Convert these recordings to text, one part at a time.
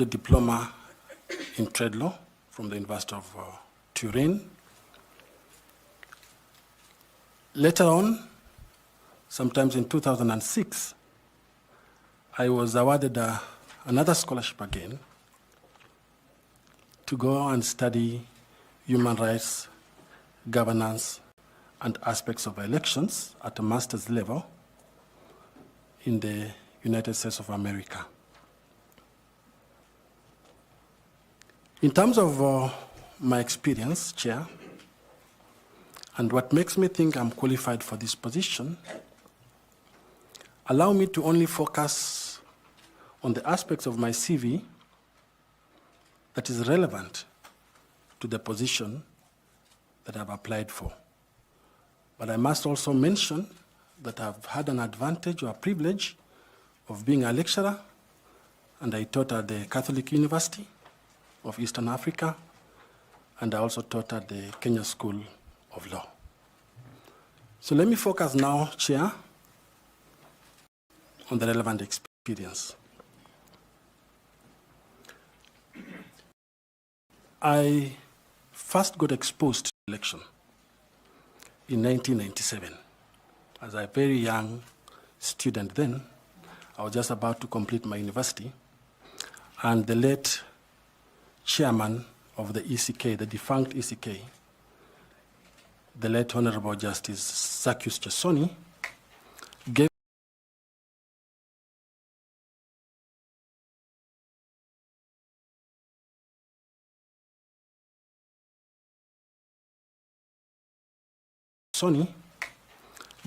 a diploma in trade law from the University of Turin. Later on, sometimes in 2006, I was awarded another scholarship again to go and study human rights, governance, and aspects of elections at a master's level in the United States of America. In terms of my experience, Chair, and what makes me think I'm qualified for this position, allow me to only focus on the aspects of my CV that is relevant to the position that I've applied for. But I must also mention that I've had an advantage or a privilege of being a lecturer, and I taught at the Catholic University of Eastern Africa, and I also taught at the Kenya School of Law. So let me focus now, Chair, on the relevant experience. I first got exposed to election in 1997. As a very young student then, I was just about to complete my university, and the late chairman of the ECK, the defunct ECK, the late Honorable Justice Zacchaeus Chesoni,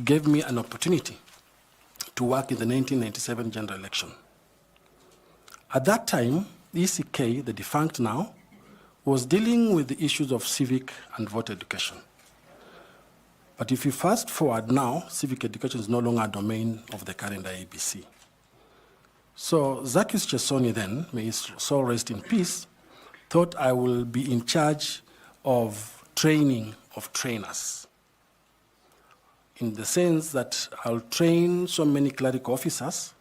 gave me an opportunity to work in the 1997 general election. At that time, the ECK, the defunct now, was dealing with the issues of civic and voter education. But if you fast forward now, civic education is no longer a domain of the current IEBC. So Zacchaeus Chesoni then, may his soul rest in peace, thought I will be in charge of training of trainers, in the sense that I'll train so many clerical officers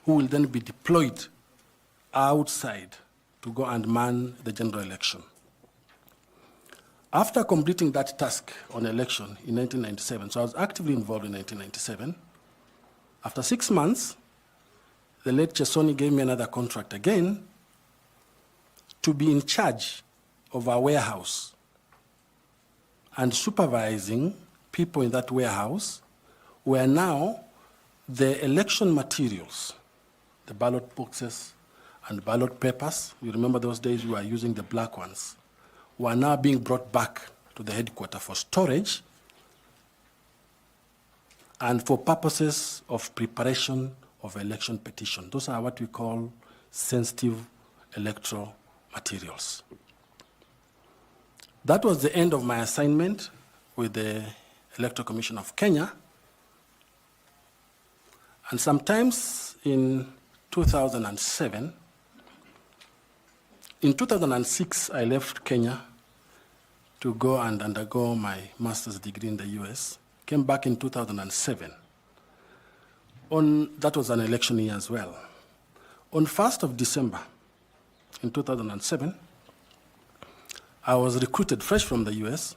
who will then be deployed outside to go and man the general election. After completing that task on election in 1997, so I was actively involved in 1997, after 6 months, the late Chesoni gave me another contract again to be in charge of our warehouse and supervising people in that warehouse where now the election materials, the ballot boxes and ballot papers, you remember those days we were using the black ones, were now being brought back to the headquarters for storage and for purposes of preparation of election petition. Those are what we call sensitive electoral materials. That was the end of my assignment with the Electoral Commission of Kenya. And sometimes in 2007, in 2006, I left Kenya to go and undergo my master's degree in the US. Came back in 2007. That was an election year as well. On 1st of December in 2007, I was recruited fresh from the US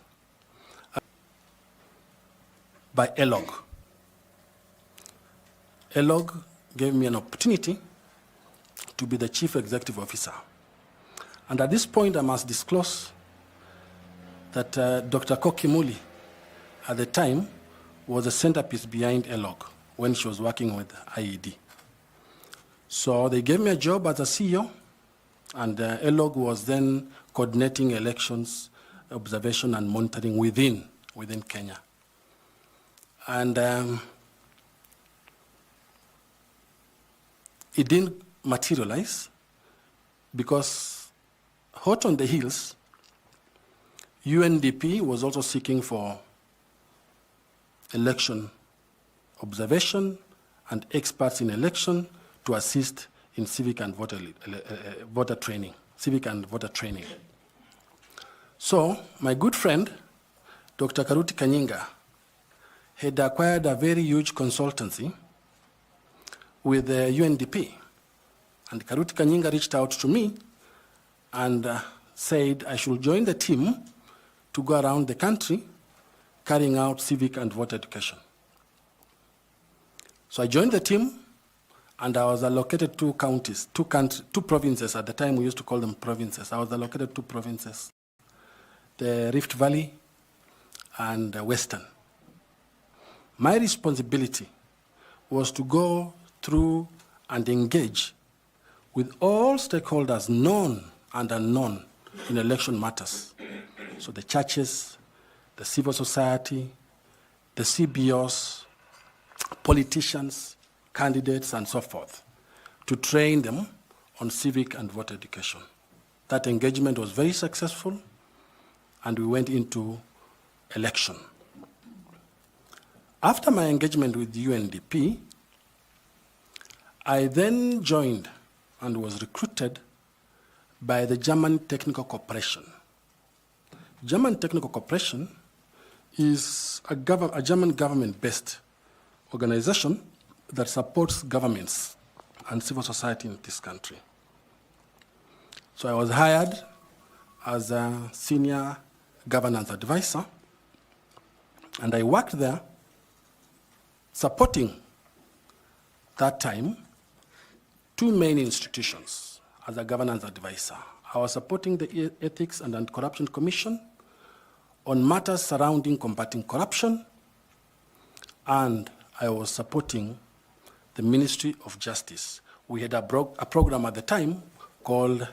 by ELOG. ELOG gave me an opportunity to be the chief executive officer. And at this point, I must disclose that Dr. Koki Muli, at the time, was the centerpiece behind ELOG when she was working with IED. So they gave me a job as a CEO, and ELOG was then coordinating elections, observation, and monitoring within Kenya. And it didn't materialize because hot on the heels, UNDP was also seeking for election observation and experts in election to assist in civic and voter training. So my good friend, Dr. Karuti Kanyinga, had acquired a very huge consultancy with the UNDP And Karuti Kanyinga reached out to me and said I should join the team to go around the country carrying out civic and voter education. So I joined the team, and I was allocated two provinces. At the time, we used to call them provinces. I was allocated two provinces, the Rift Valley and Western. My responsibility was to go through and engage with all stakeholders, known and unknown, in election matters. So the churches, the civil society, the CBOs, politicians, candidates, and so forth, to train them on civic and voter education. That engagement was very successful, and we went into election. After my engagement with UNDP, I then joined and was recruited by the German Technical Corporation. German Technical Corporation is a German government-based organization that supports governments and civil society in this country. So I was hired as a senior governance advisor, and I worked there supporting, that time, two main institutions as a governance advisor. I was supporting the Ethics and Anti-Corruption Commission on matters surrounding combating corruption, and I was supporting the Ministry of Justice. We had a program at the time called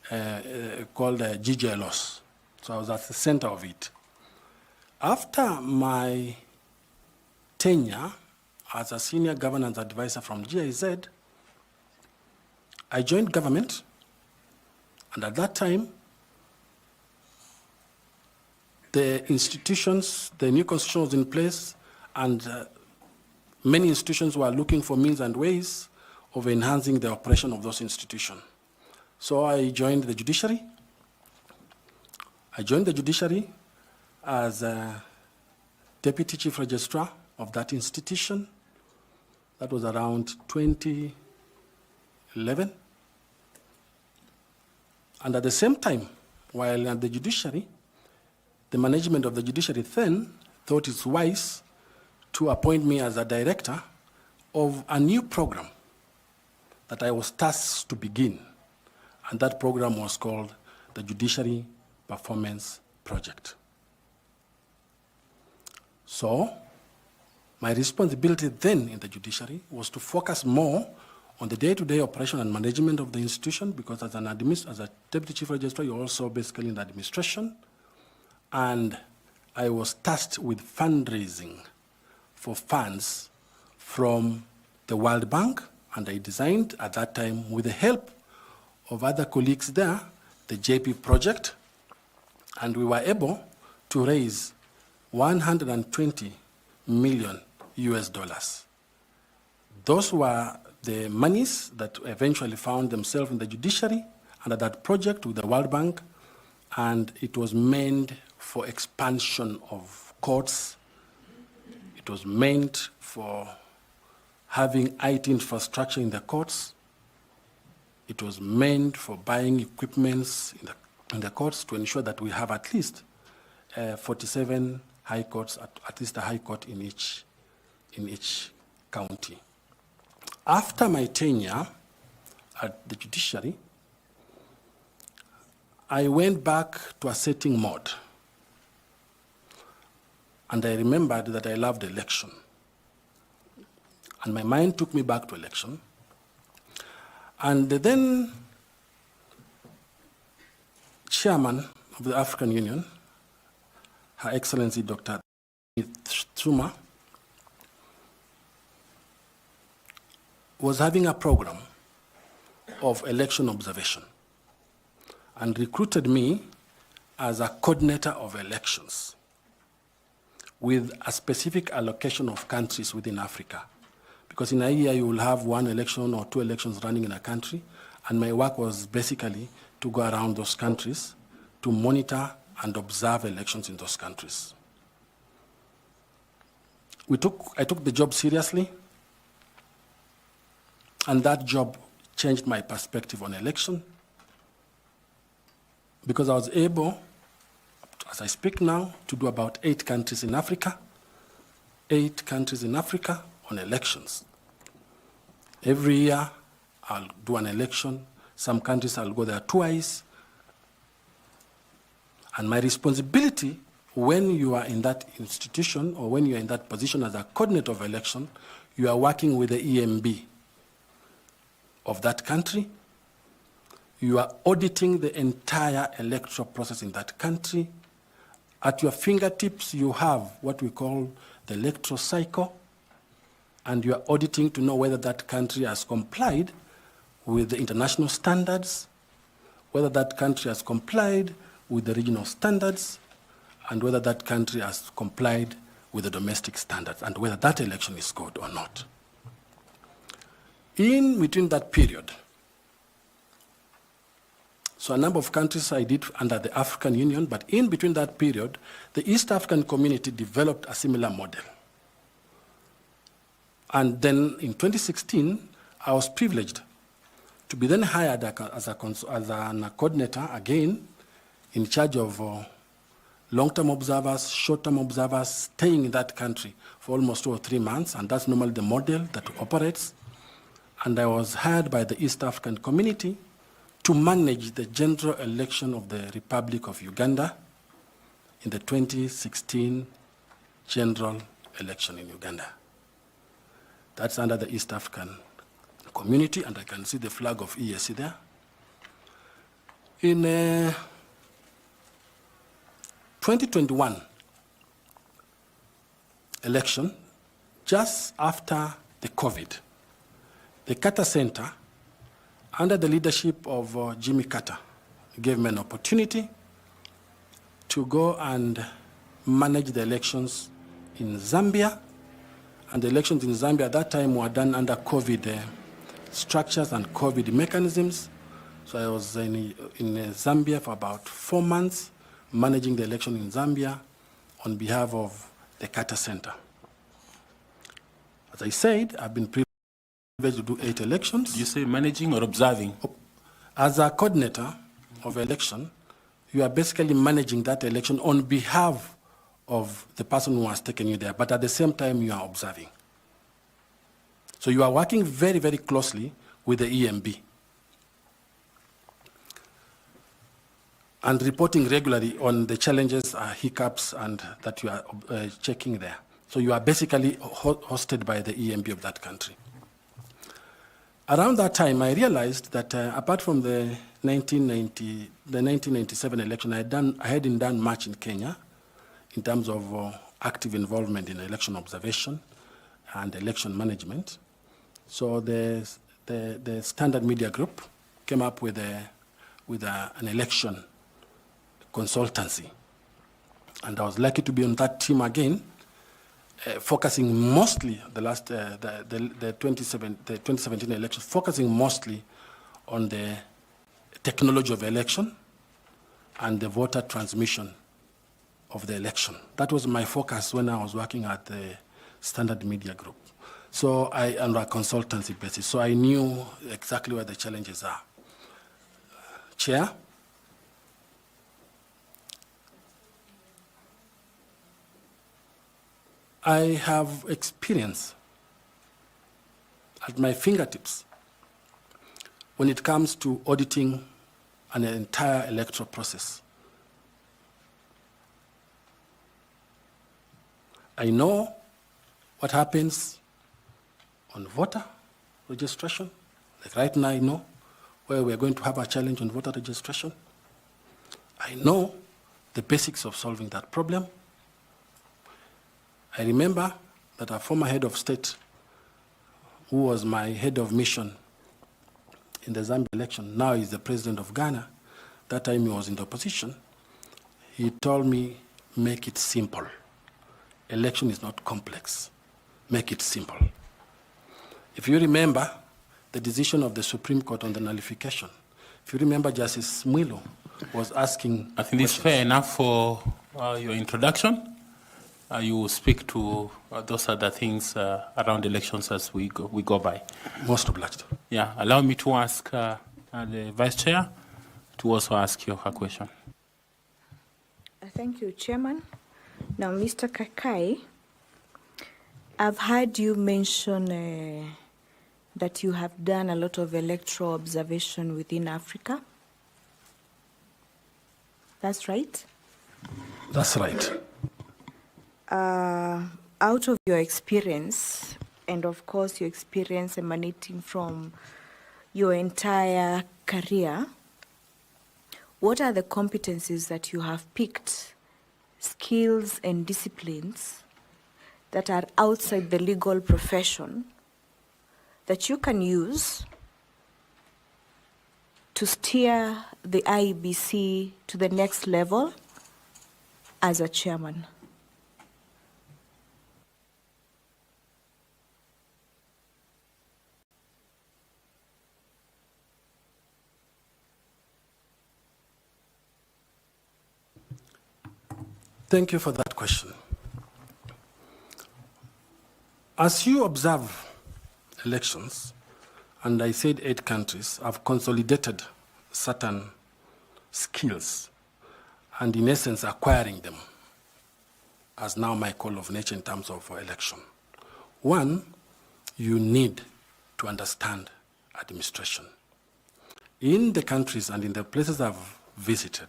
GJLOS. So I was at the center of it. After my tenure as a senior governance advisor from GIZ, I joined government, and at that time, the institutions, the new constitution was in place, and many institutions were looking for means and ways of enhancing the operation of those institutions. So I joined the judiciary. I joined the judiciary as a deputy chief registrar of that institution. That was around 2011. And at the same time, while at the judiciary, the management of the judiciary then thought it's wise to appoint me as a director of a new program that I was tasked to begin. And that program was called the Judiciary Performance Project. So my responsibility then in the judiciary was to focus more on the day-to-day operation and management of the institution, because as a deputy chief registrar, you're also basically in the administration. And I was tasked with fundraising for funds from the World Bank, and I designed at that time, with the help of other colleagues there, the JP project, and we were able to raise 120 million US dollars. Those were the monies that eventually found themselves in the judiciary under that project with the World Bank, and it was meant for expansion of courts. It was meant for having IT infrastructure in the courts. It was meant for buying equipments in the courts to ensure that we have at least 47 high courts, at least a high court in each county. After my tenure at the judiciary, I went back to a setting mode. And I remembered that I loved election. And my mind took me back to election. And then chairman of the African Union, Her Excellency Dr. Tsuma, was having a program of election observation and recruited me as a coordinator of elections with a specific allocation of countries within Africa. Because in a year you will have one election or two elections running in a country, and my work was basically to go around those countries to monitor and observe elections in those countries. I took the job seriously, and that job changed my perspective on election, because I was able, as I speak now, to do about 8 countries in Africa, 8 countries in Africa on elections. Every year, I'll do an election. Some countries I'll go there twice. And my responsibility when you are in that institution or when you are in that position as a coordinator of election, you are working with the EMB of that country. You are auditing the entire electoral process in that country. At your fingertips, you have what we call the electoral cycle, and you are auditing to know whether that country has complied with the international standards, whether that country has complied with the regional standards, and whether that country has complied with the domestic standards, and whether that election is good or not. In between that period, so a number of countries I did under the African Union, but in between that period, the East African community developed a similar model. And then in 2016, I was privileged to be then hired as a coordinator, again, in charge of long-term observers, short-term observers, staying in that country for almost 2 or 3 months, and that's normally the model that operates. And I was hired by the East African community to manage the general election of the Republic of Uganda in the 2016 general election in Uganda. That's under the East African community, and I can see the flag of EAC there. In 2021 election, just after the COVID, the Carter Center, under the leadership of Jimmy Carter, gave me an opportunity to go and manage the elections in Zambia. And the elections in Zambia at that time were done under COVID structures and COVID mechanisms. So I was in Zambia for about 4 months, managing the election in Zambia on behalf of the Carter Center. As I said, I've been privileged to do 8 elections. Did you say managing or observing? As a coordinator of election, you are basically managing that election on behalf of the person who has taken you there, but at the same time you are observing. So you are working very, very closely with the EMB and reporting regularly on the challenges, hiccups, and that you are checking there. So you are basically hosted by the EMB of that country. Around that time, I realized that apart from the 1997 election, I hadn't done much in Kenya in terms of active involvement in election observation and election management. So the Standard Media Group came up with an election consultancy. And I was lucky to be on that team again, focusing mostly the 2017 election, focusing mostly on the technology of election and the voter transmission of the election. That was my focus when I was working at the Standard Media Group. So on a consultancy basis, so I knew exactly where the challenges are. Chair? I have experience at my fingertips when it comes to auditing an entire electoral process. I know what happens on voter registration. Like right now, I know where we're going to have a challenge on voter registration. I know the basics of solving that problem. I remember that our former head of state, who was my head of mission in the Zambia election, now is the president of Ghana. That time he was in the opposition. He told me, make it simple. Election is not complex. Make it simple. If you remember the decision of the Supreme Court on the nullification, if you remember, Justice Mwilo was asking I think it's fair enough for your introduction. you speak to those other things around elections as we go by. Most obliged. Yeah, allow me to ask the Vice Chair to also ask you her question. Thank you, Chairman. Now, Mr. Kakai, I've heard you mention that you have done a lot of electoral observation within Africa. That's right? That's right. Out of your experience, and of course your experience emanating from your entire career, what are the competencies that you have picked, skills and disciplines that are outside the legal profession that you can use to steer the IEBC to the next level as a chairman? Thank you for that question. As you observe elections, and I said 8 countries have consolidated certain skills and in essence acquiring them as now my call of nature in terms of election. One, you need to understand administration. In the countries and in the places I've visited,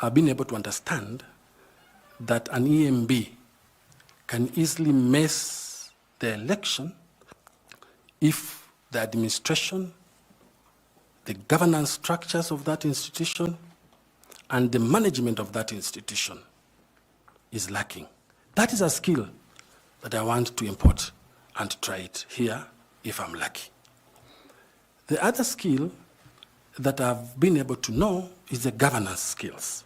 I've been able to understand that an EMB can easily mess the election if the administration, the governance structures of that institution, and the management of that institution is lacking. That is a skill that I want to import and try it here if I'm lucky. The other skill that I've been able to know is the governance skills.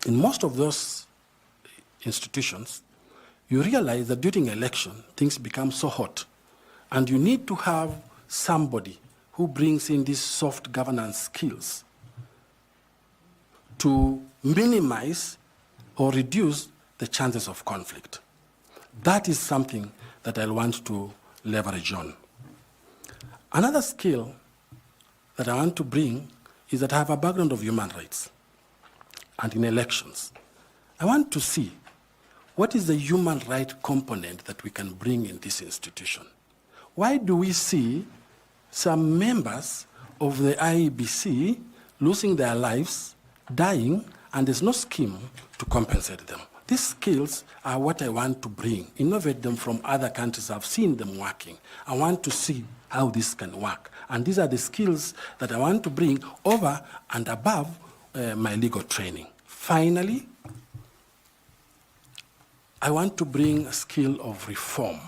In most of those institutions, you realize that during election, things become so hot, and you need to have somebody who brings in these soft governance skills to minimize or reduce the chances of conflict. That is something that I want to leverage on. Another skill that I want to bring is that I have a background of human rights. And in elections, I want to see what is the human right component that we can bring in this institution. Why do we see some members of the IEBC losing their lives, dying, and there's no scheme to compensate them? These skills are what I want to bring, innovate them from other countries. I've seen them working. I want to see how this can work. And these are the skills that I want to bring over and above my legal training. Finally, I want to bring a skill of reform.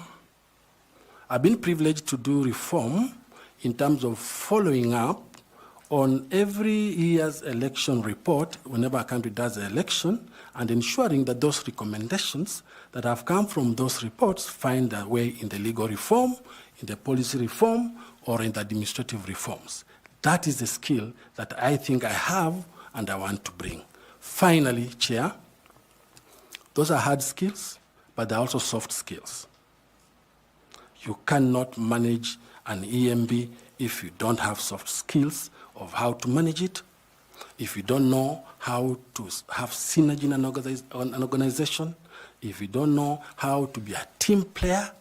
I've been privileged to do reform in terms of following up on every year's election report whenever a country does an election and ensuring that those recommendations that have come from those reports find their way in the legal reform, in the policy reform, or in the administrative reforms. That is the skill that I think I have and I want to bring. Finally, Chair, those are hard skills, but they're also soft skills. You cannot manage an EMB if you don't have soft skills of how to manage it, if you don't know how to have synergy in an organization, if you don't know how to be a team player,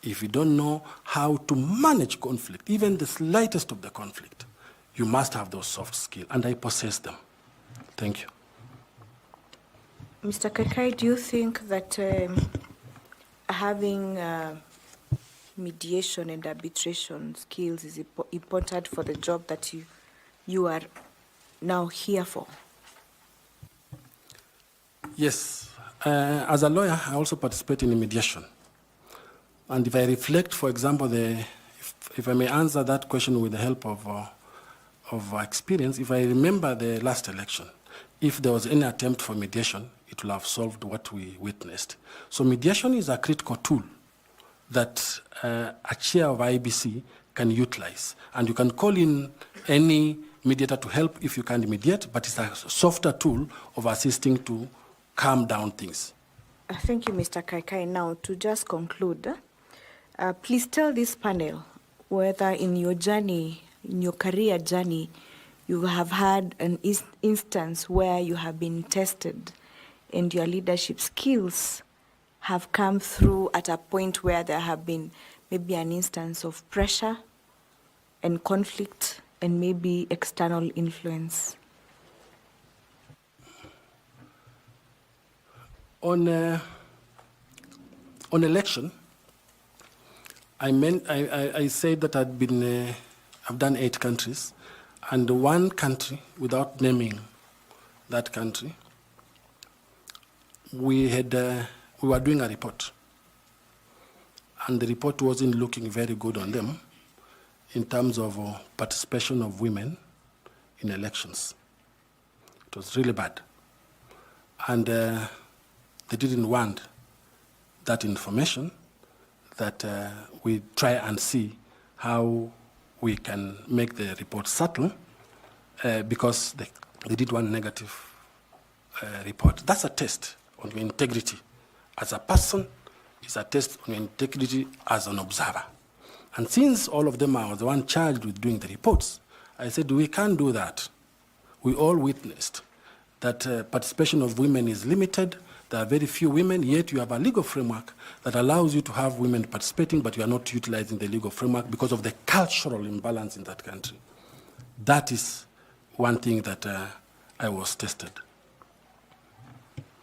if you don't know how to manage conflict, even the slightest of the conflict, you must have those soft skills, and I possess them. Thank you. Mr. Kakai, do you think that having mediation and arbitration skills is important for the job that you are now here for? Yes. As a lawyer, I also participate in mediation. And if I reflect, for example, if I may answer that question with the help of experience, if I remember the last election, if there was any attempt for mediation, it will have solved what we witnessed. So mediation is a critical tool that a chair of IEBC can utilize. And you can call in any mediator to help if you can't mediate, but it's a softer tool of assisting to calm down things. Thank you, Mr. Kakai. Now, to just conclude, please tell this panel whether in your journey, in your career journey, you have had an instance where you have been tested and your leadership skills have come through at a point where there have been maybe an instance of pressure and conflict and maybe external influence. On election, I said that I've done 8 countries, and one country, without naming that country, we were doing a report, and the report wasn't looking very good on them in terms of participation of women in elections. It was really bad, and they didn't want that information, that we try and see how we can make the report subtle, because they did one negative report. That's a test on your integrity as a person. It's a test on your integrity as an observer. And since all of them are the one charged with doing the reports, I said we can't do that. We all witnessed that participation of women is limited. There are very few women, yet you have a legal framework that allows you to have women participating, but you are not utilizing the legal framework because of the cultural imbalance in that country. That is one thing that I was tested.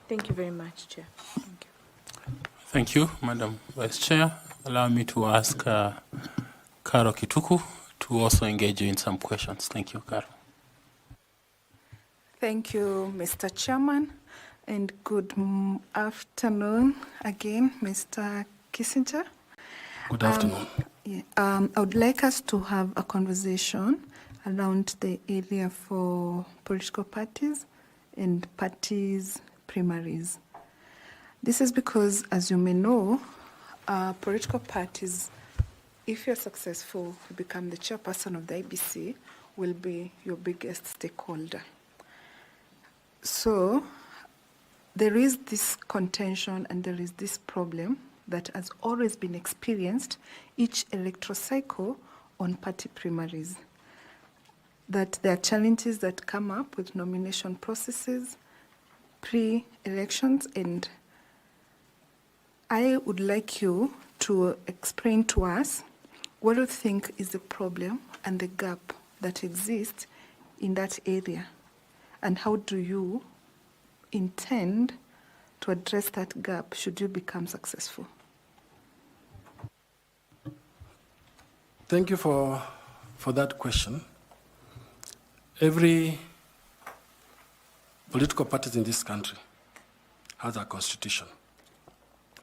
Thank you very much, Chair. Thank you. Thank you, Madam Vice Chair. Allow me to ask Karo Kituku to also engage you in some questions. Thank you, Karo. Thank you, Mr. Chairman, and good afternoon again, Mr. Kissinger. Good afternoon. I would like us to have a conversation around the area for political parties and parties primaries. This is because, as you may know, political parties, if you're successful to become the chairperson of the IEBC, will be your biggest stakeholder. So there is this contention and there is this problem that has always been experienced each electoral cycle on party primaries, that there are challenges that come up with nomination processes, pre-elections, and I would like you to explain to us what you think is the problem and the gap that exists in that area, and how do you intend to address that gap should you become successful? Thank you for that question. Every political party in this country has a constitution.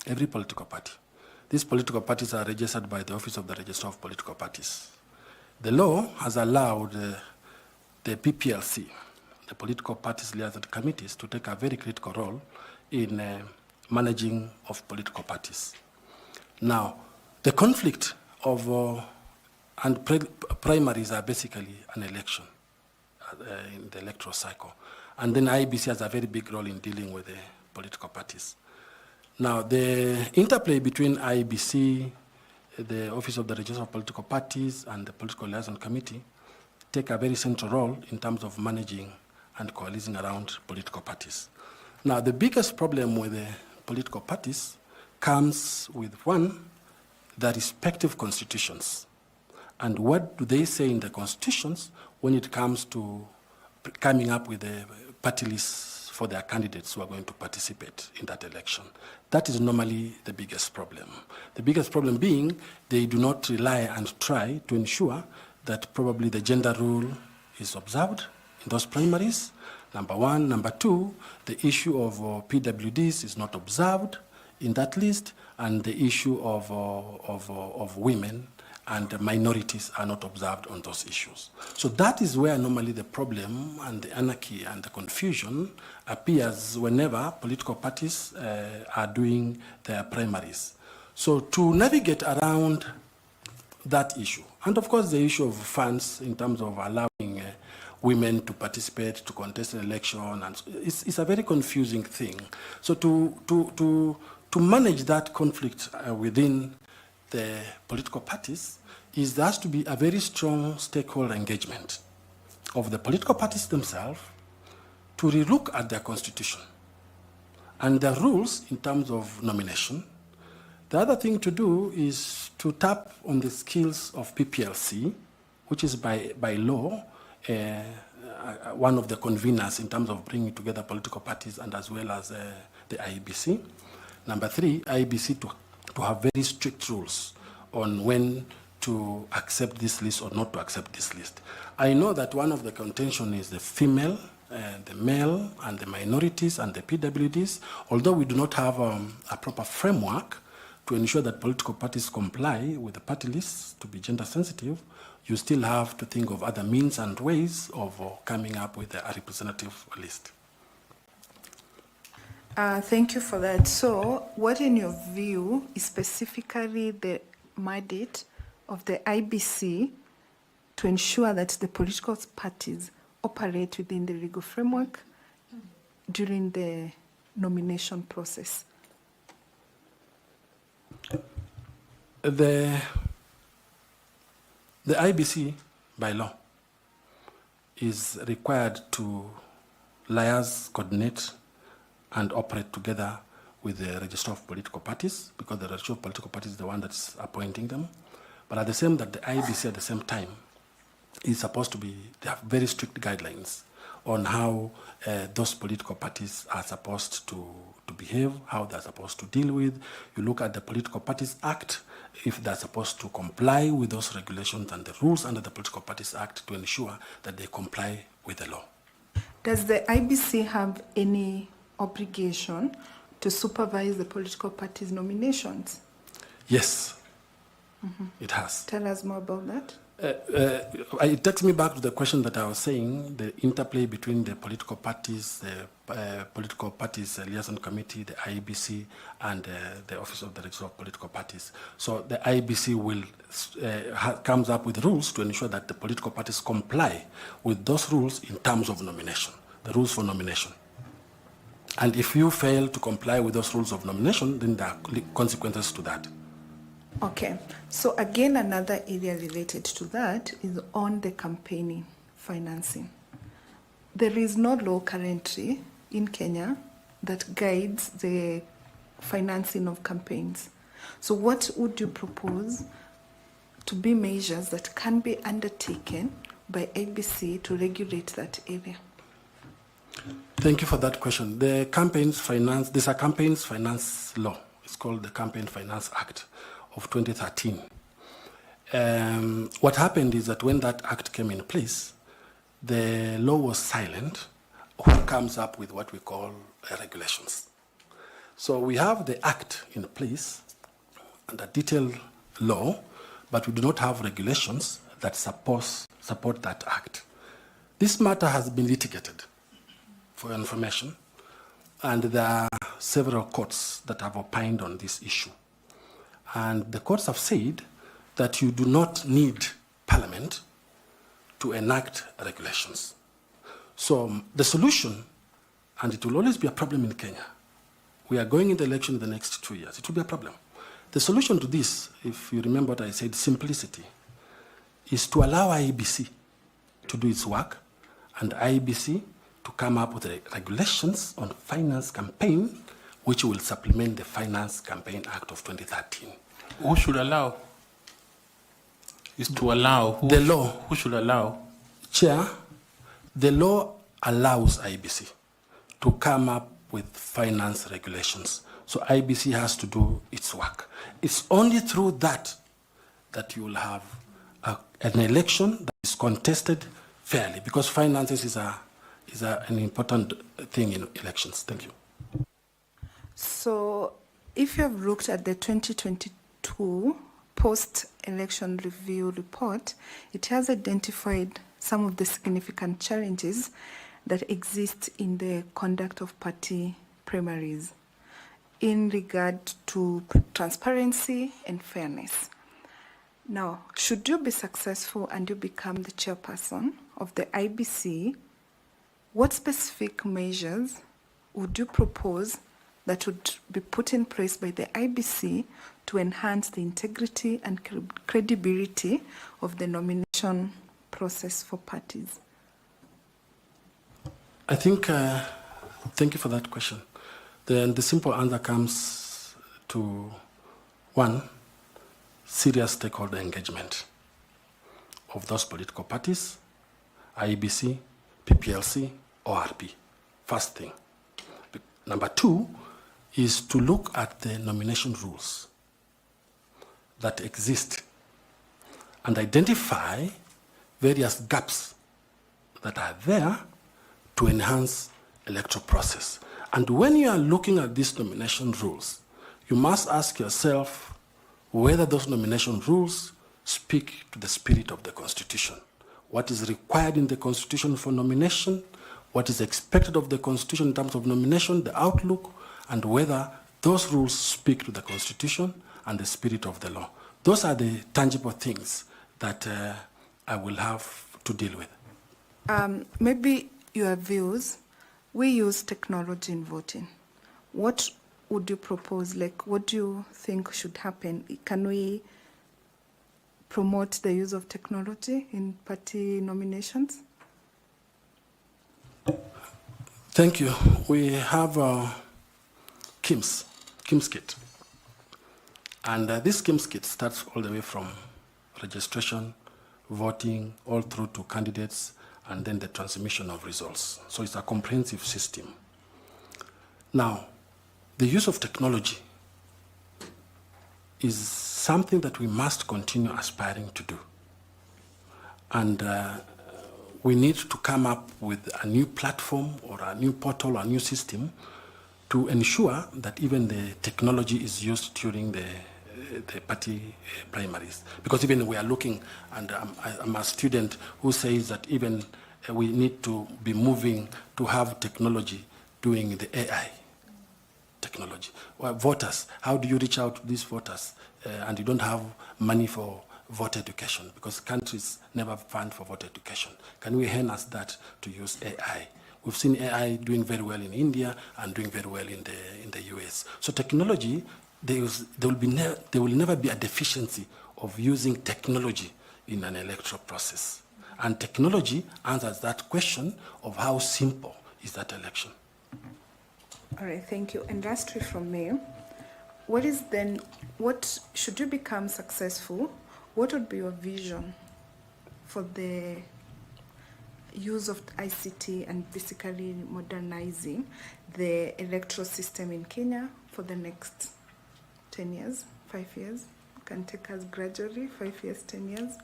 Every political party. These political parties are registered by the Office of the Registrar of Political Parties. The law has allowed the PPLC, the Political Parties Liaison Committees, to take a very critical role in managing of political parties. Now, the conflict of and primaries are basically an election in the electoral cycle. And then IEBC has a very big role in dealing with the political parties. Now, the interplay between IEBC, the Office of the Registrar of Political Parties, and the Political Liaison Committee take a very central role in terms of managing and coalescing around political parties. Now, the biggest problem with the political parties comes with, one, the respective constitutions. And what do they say in the constitutions when it comes to coming up with the party lists for their candidates who are going to participate in that election? That is normally the biggest problem. The biggest problem being they do not rely and try to ensure that probably the gender rule is observed in those primaries, number one. Number two, the issue of PWDs is not observed in that list, and the issue of women and minorities are not observed on those issues. So that is where normally the problem and the anarchy and the confusion appears whenever political parties are doing their primaries. So to navigate around that issue, and of course the issue of funds in terms of allowing women to participate, to contest an election, and it's a very confusing thing. So to manage that conflict within the political parties there has to be a very strong stakeholder engagement of the political parties themselves to relook at their constitution and their rules in terms of nomination. The other thing to do is to tap on the skills of PPLC, which is by law one of the conveners in terms of bringing together political parties and as well as the IEBC. Number 3, IEBC to have very strict rules on when to accept this list or not to accept this list. I know that one of the contention is the female, the male, and the minorities and the PWDs, although we do not have a proper framework to ensure that political parties comply with the party lists to be gender sensitive, you still have to think of other means and ways of coming up with a representative list. Thank you for that. So what in your view is specifically the mandate of the IBC to ensure that the political parties operate within the legal framework during the nomination process? The IBC, by law, is required to liaise, coordinate, and operate together with the Register of Political Parties, because the Register of Political Parties is the one that's appointing them. But at the same time, the IEBC at the same time is supposed to be, they have very strict guidelines on how those political parties are supposed to behave, how they're supposed to deal with. You look at the Political Parties Act, if they're supposed to comply with those regulations and the rules under the Political Parties Act to ensure that they comply with the law. Does the IBC have any obligation to supervise the political parties' nominations? Yes, it has. Tell us more about that. It takes me back to the question that I was saying, the interplay between the political parties, the political parties liaison committee, the IEBC, and the Office of the Register of Political Parties. So the IEBC will comes up with rules to ensure that the political parties comply with those rules in terms of nomination, the rules for nomination. And if you fail to comply with those rules of nomination, then there are consequences to that. Okay, so again, another area related to that is on the campaigning financing. There is no law currently in Kenya that guides the financing of campaigns. So what would you propose to be measures that can be undertaken by ABC to regulate that area? Thank you for that question. The campaigns finance, there's a campaigns finance law. It's called the Campaign Finance Act of 2013. What happened is that when that act came in place, the law was silent. Who comes up with what we call regulations? So we have the act in place and a detailed law, but we do not have regulations that support that act. This matter has been litigated, for your information, and there are several courts that have opined on this issue. And the courts have said that you do not need Parliament to enact regulations. So the solution, and it will always be a problem in Kenya, we are going in the election in the next 2 years, it will be a problem. The solution to this, if you remember what I said, simplicity, is to allow IEBC to do its work, and IEBC to come up with regulations on finance campaign, which will supplement the Finance Campaign Act of 2013. Who should allow? Is to allow. Who, the law. Who should allow? Chair, the law allows IEBC to come up with finance regulations. So IEBC has to do its work. It's only through that that you will have an election that is contested fairly, because finances is an important thing in elections. Thank you. So if you have looked at the 2022 post-election review report, it has identified some of the significant challenges that exist in the conduct of party primaries in regard to transparency and fairness. Now, should you be successful and you become the chairperson of the IBC, what specific measures would you propose that would be put in place by the IBC to enhance the integrity and credibility of the nomination process for parties? I think, thank you for that question. Then the simple answer comes to one, serious stakeholder engagement of those political parties, IEBC, PPLC, ORP. First thing. Number two is to look at the nomination rules that exist and identify various gaps that are there to enhance electoral process. And when you are looking at these nomination rules, you must ask yourself whether those nomination rules speak to the spirit of the Constitution. What is required in the Constitution for nomination, what is expected of the Constitution in terms of nomination, the outlook, and whether those rules speak to the Constitution and the spirit of the law. Those are the tangible things that I will have to deal with. Maybe your views, we use technology in voting. What would you propose? Like, what do you think should happen? Can we promote the use of technology in party nominations? Thank you. We have KIMS kit. And this KIMS kit starts all the way from registration, voting, all through to candidates, and then the transmission of results. So it's a comprehensive system. Now, the use of technology is something that we must continue aspiring to do. And we need to come up with a new platform or a new portal, a new system to ensure that even the technology is used during the party primaries. Because even we are looking, and I'm a student who says that even we need to be moving to have technology doing the AI technology. Well, voters, how do you reach out to these voters and you don't have money for voter education because countries never fund for voter education? Can we harness that to use AI? We've seen AI doing very well in India and doing very well in the US. So technology, there will never be a deficiency of using technology in an electoral process. And technology answers that question of how simple is that election. All right, thank you. And lastly from me, what should you become successful, what would be your vision for the use of ICT and basically modernizing the electoral system in Kenya for the next 10 years, 5 years? You can take us gradually, 5 years, 10 years.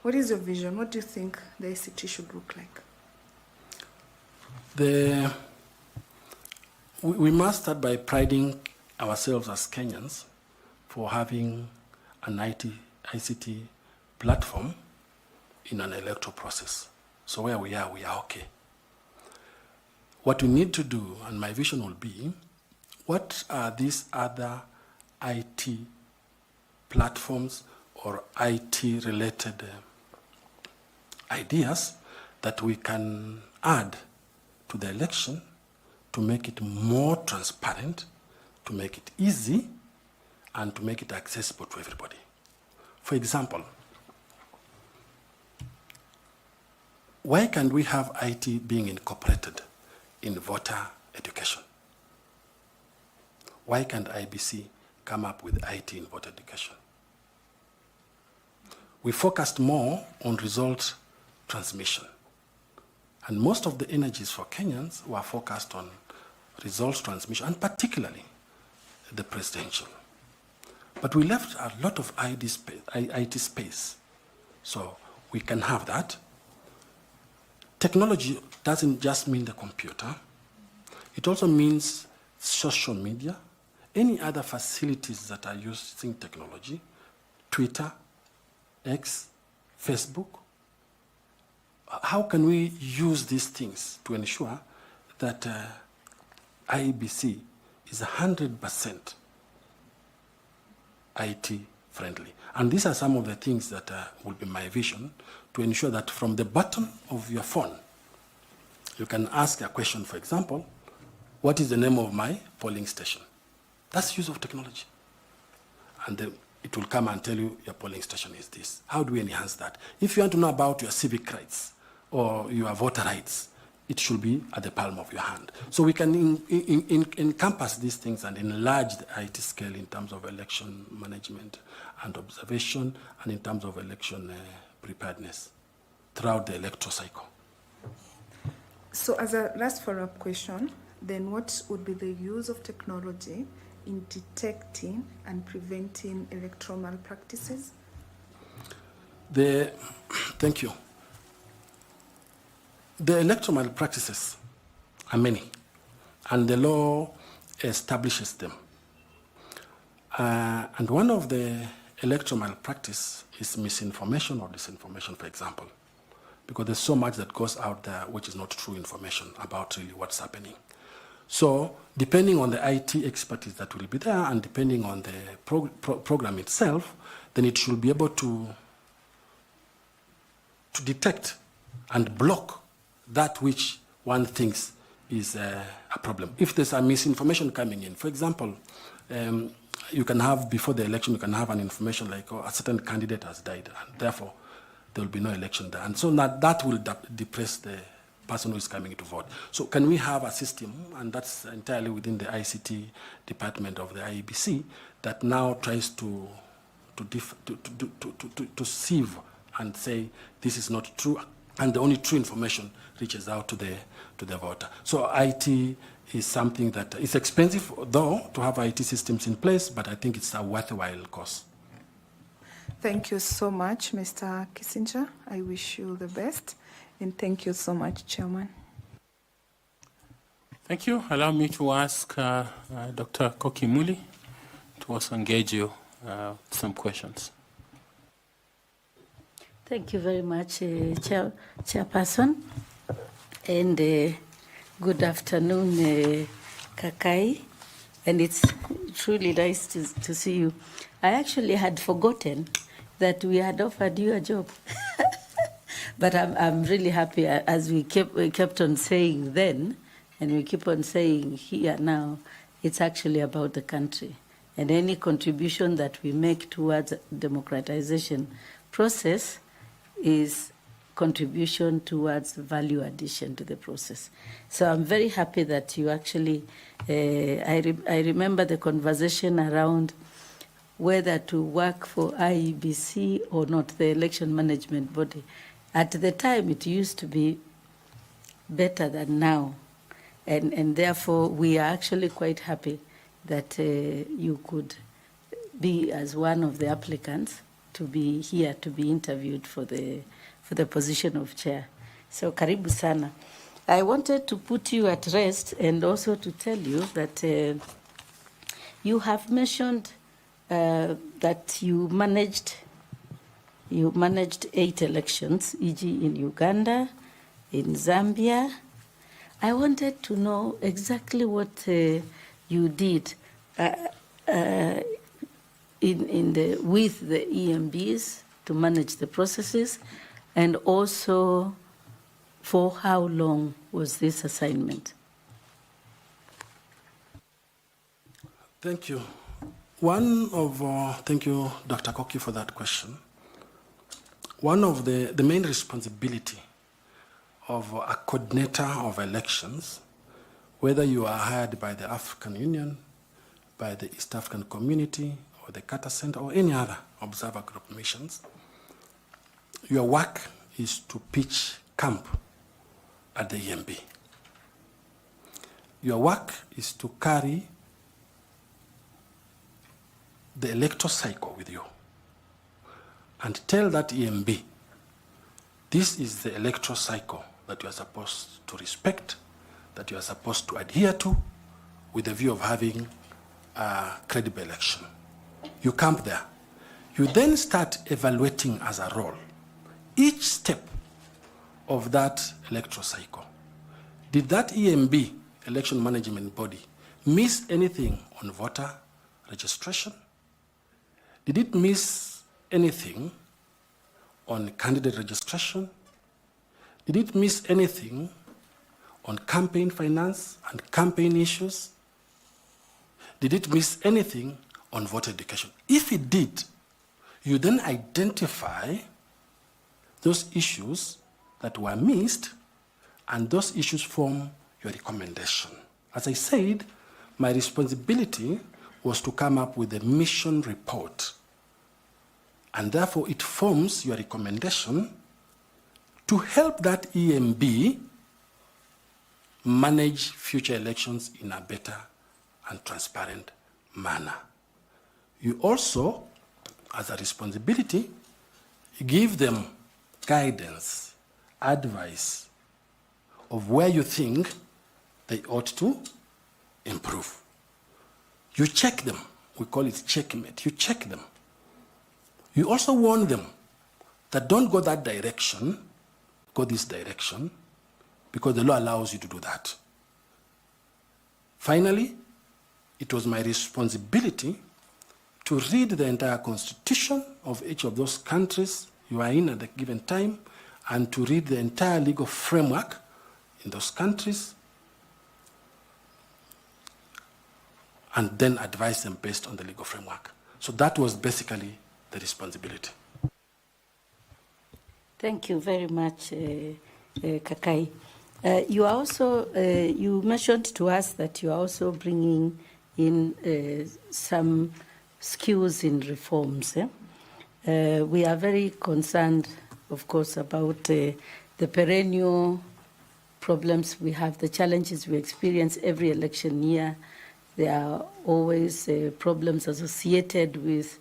What is your vision? What do you think the ICT should look like? We must start by priding ourselves as Kenyans for having an ICT platform in an electoral process. So where we are okay. What we need to do, and my vision will be, what are these other IT platforms or IT-related ideas that we can add to the election to make it more transparent, to make it easy, and to make it accessible to everybody. For example, why can't we have IT being incorporated in voter education? Why can't IBC come up with IT in voter education? We focused more on result transmission. And most of the energies for Kenyans were focused on results transmission, and particularly the presidential. But we left a lot of IT space. So we can have that. Technology doesn't just mean the computer. It also means social media, any other facilities that are using technology, Twitter, X, Facebook. How can we use these things to ensure that IEBC is 100% IT friendly? And these are some of the things that will be my vision to ensure that from the button of your phone, you can ask a question, for example, what is the name of my polling station? That's use of technology. And it will come and tell you your polling station is this. How do we enhance that? If you want to know about your civic rights or your voter rights, it should be at the palm of your hand. So we can encompass these things and enlarge the IT scale in terms of election management and observation, and in terms of election preparedness throughout the electoral cycle. So as a last follow-up question, then what would be the use of technology in detecting and preventing electoral malpractices? Thank you. The electoral malpractices are many, and the law establishes them. And one of the electoral malpractice is misinformation or disinformation, for example, because there's so much that goes out there which is not true information about really what's happening. So depending on the IT expertise that will be there and depending on the program itself, then it should be able to detect and block that which one thinks is a problem. If there's a misinformation coming in, for example, you can have, before the election, you can have an information like, oh, a certain candidate has died, and therefore there will be no election there. And so that will depress the person who is coming to vote. So can we have a system, and that's entirely within the ICT department of the IEBC, that now tries to sieve and say this is not true, and the only true information reaches out to the voter. So IT is something that is expensive, though, to have IT systems in place, but I think it's a worthwhile cost. Thank you so much, Mr. Kissinger. I wish you the best. And thank you so much, Chairman. Thank you. Allow me to ask Dr. Koki Muli to also engage you with some questions. Thank you very much, Chairperson. And good afternoon, Kakai. And it's truly nice to see you. I actually had forgotten that we had offered you a job. But I'm really happy, as we kept on saying then, and we keep on saying here now, it's actually about the country. And any contribution that we make towards democratization process is contribution towards value addition to the process. So I'm very happy that you actually, I remember the conversation around whether to work for IEBC or not, the election management body. At the time, it used to be better than now. And therefore, we are actually quite happy that you could be as one of the applicants to be here to be interviewed for the position of chair. So karibu sana. I wanted to put you at rest and also to tell you that you have mentioned that you managed 8 elections, e.g. in Uganda, in Zambia. I wanted to know exactly what you did with the EMBs to manage the processes, and also for how long was this assignment? Thank you. Thank you, Dr. Koki, for that question. One of the main responsibility of a coordinator of elections, whether you are hired by the African Union, by the East African Community, or the Carter Center, or any other observer group missions, your work is to pitch camp at the EMB. Your work is to carry the electoral cycle with you and tell that EMB, this is the electoral cycle that you are supposed to respect, that you are supposed to adhere to, with the view of having a credible election. You camp there. You then start evaluating as a role each step of that electoral cycle. Did that EMB, election management body, miss anything on voter registration? Did it miss anything on candidate registration? Did it miss anything on campaign finance and campaign issues? Did it miss anything on voter education? If it did, you then identify those issues that were missed, and those issues form your recommendation. As I said, my responsibility was to come up with a mission report, and therefore it forms your recommendation to help that EMB manage future elections in a better and transparent manner. You also, as a responsibility, give them guidance, advice of where you think they ought to improve. You check them. We call it checkmate. You check them. You also warn them that don't go that direction, go this direction, because the law allows you to do that. Finally, it was my responsibility to read the entire constitution of each of those countries you are in at the given time, and to read the entire legal framework in those countries, and then advise them based on the legal framework. So that was basically the responsibility. Thank you very much, Kakai. You are also, you mentioned to us that you are also bringing in some skills in reforms. We are very concerned, of course, about the perennial problems we have, the challenges we experience every election year. There are always problems associated with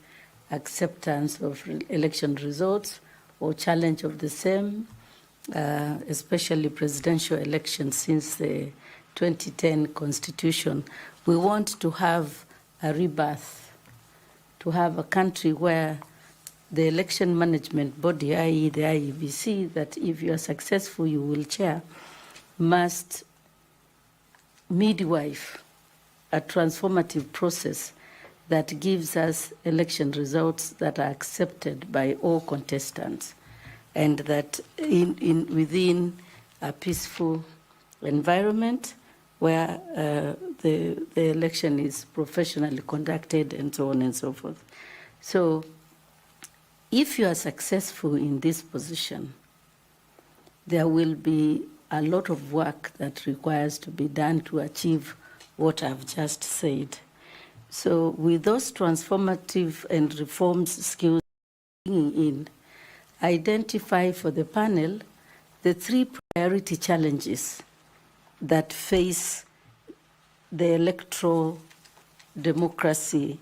acceptance of election results or challenge of the same, especially presidential elections since the 2010 Constitution. We want to have a rebirth, to have a country where the election management body, i.e. the IEBC, that if you are successful, you will chair, must midwife a transformative process that gives us election results that are accepted by all contestants, and that within a peaceful environment where the election is professionally conducted and so on and so forth. So if you are successful in this position, there will be a lot of work that requires to be done to achieve what I've just said. So with those transformative and reforms skills bringing in, identify for the panel the 3 priority challenges that face the electoral democracy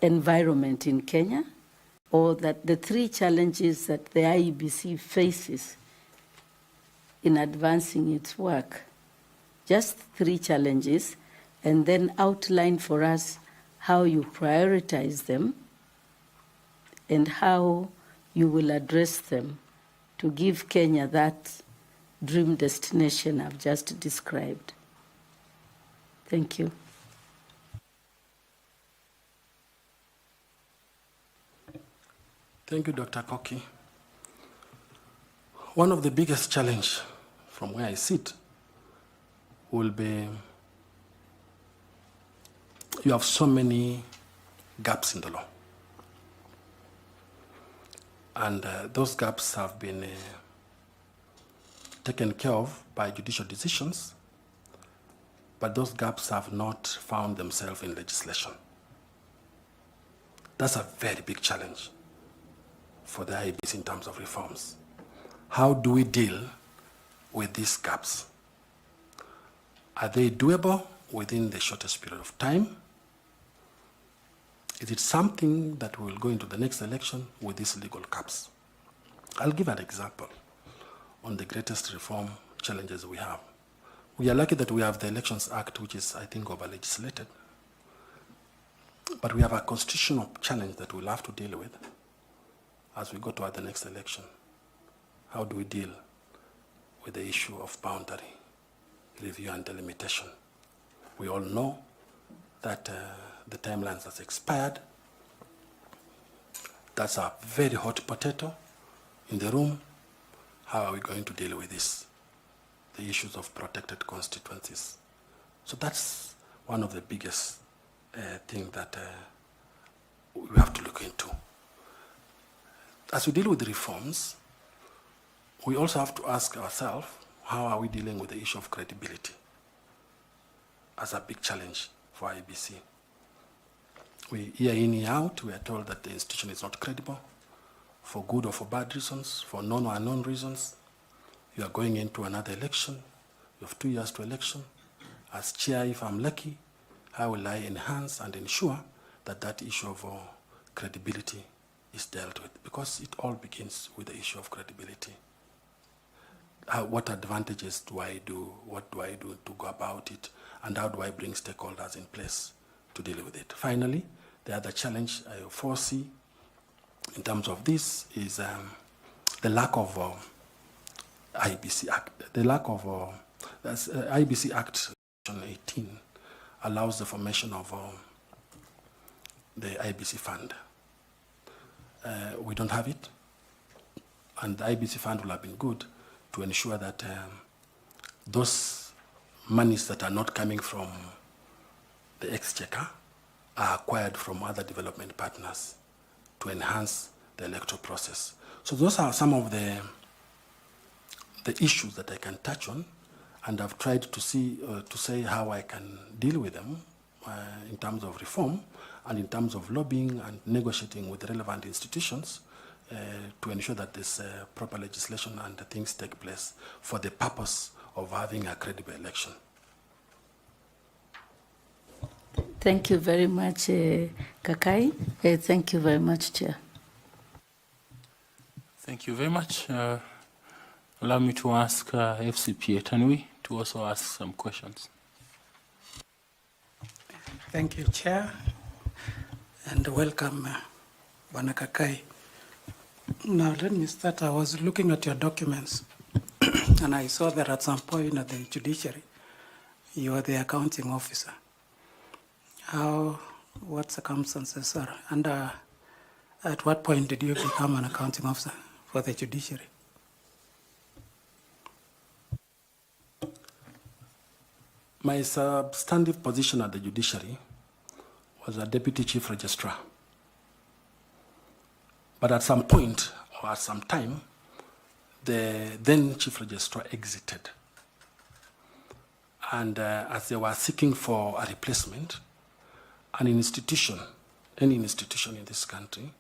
environment in Kenya, or that the 3 challenges that the IEBC faces in advancing its work. Just 3 challenges, and then outline for us how you prioritize them and how you will address them to give Kenya that dream destination I've just described. Thank you. Thank you, Dr. Koki. One of the biggest challenges from where I sit will be you have so many gaps in the law. And those gaps have been taken care of by judicial decisions, but those gaps have not found themselves in legislation. That's a very big challenge for the IEBC in terms of reforms. How do we deal with these gaps? Are they doable within the shortest period of time? Is it something that will go into the next election with these legal gaps? I'll give an example on the greatest reform challenges we have. We are lucky that we have the Elections Act, which is, I think, over-legislated. But we have a constitutional challenge that we'll have to deal with as we go toward the next election. How do we deal with the issue of boundary review and delimitation? We all know that the timelines has expired. That's a very hot potato in the room. How are we going to deal with this? The issues of protected constituencies. So that's one of the biggest things that we have to look into. As we deal with the reforms, we also have to ask ourselves, how are we dealing with the issue of credibility as a big challenge for IEBC? We, year in, year out, we are told that the institution is not credible, for good or for bad reasons, for known or unknown reasons. You are going into another election. You have 2 years to election. As chair, if I'm lucky, how will I enhance and ensure that that issue of credibility is dealt with? Because it all begins with the issue of credibility. What advantages do I do? What do I do to go about it? And how do I bring stakeholders in place to deal with it? Finally, the other challenge I foresee in terms of this is the lack of IEBC Act. The lack of IEBC Act 18 allows the formation of the IEBC fund. We don't have it, and the IEBC fund will have been good to ensure that those monies that are not coming from the exchequer are acquired from other development partners to enhance the electoral process. So those are some of the issues that I can touch on, and I've tried to say how I can deal with them in terms of reform and in terms of lobbying and negotiating with relevant institutions to ensure that this proper legislation and things take place for the purpose of having a credible election. Thank you very much, Kakai. Thank you very much, Chair. Thank you very much. Allow me to ask FCPA Tanui to also ask some questions. Thank you, Chair, and welcome, Bwana Kakai. Now, let me start. I was looking at your documents, and I saw that at some point at the judiciary, you are the accounting officer. What circumstances are under, at what point did you become an accounting officer for the judiciary? My substantive position at the judiciary was a deputy chief registrar. But at some point, or at some time, the then chief registrar exited. And as they were seeking for a replacement, any institution in this country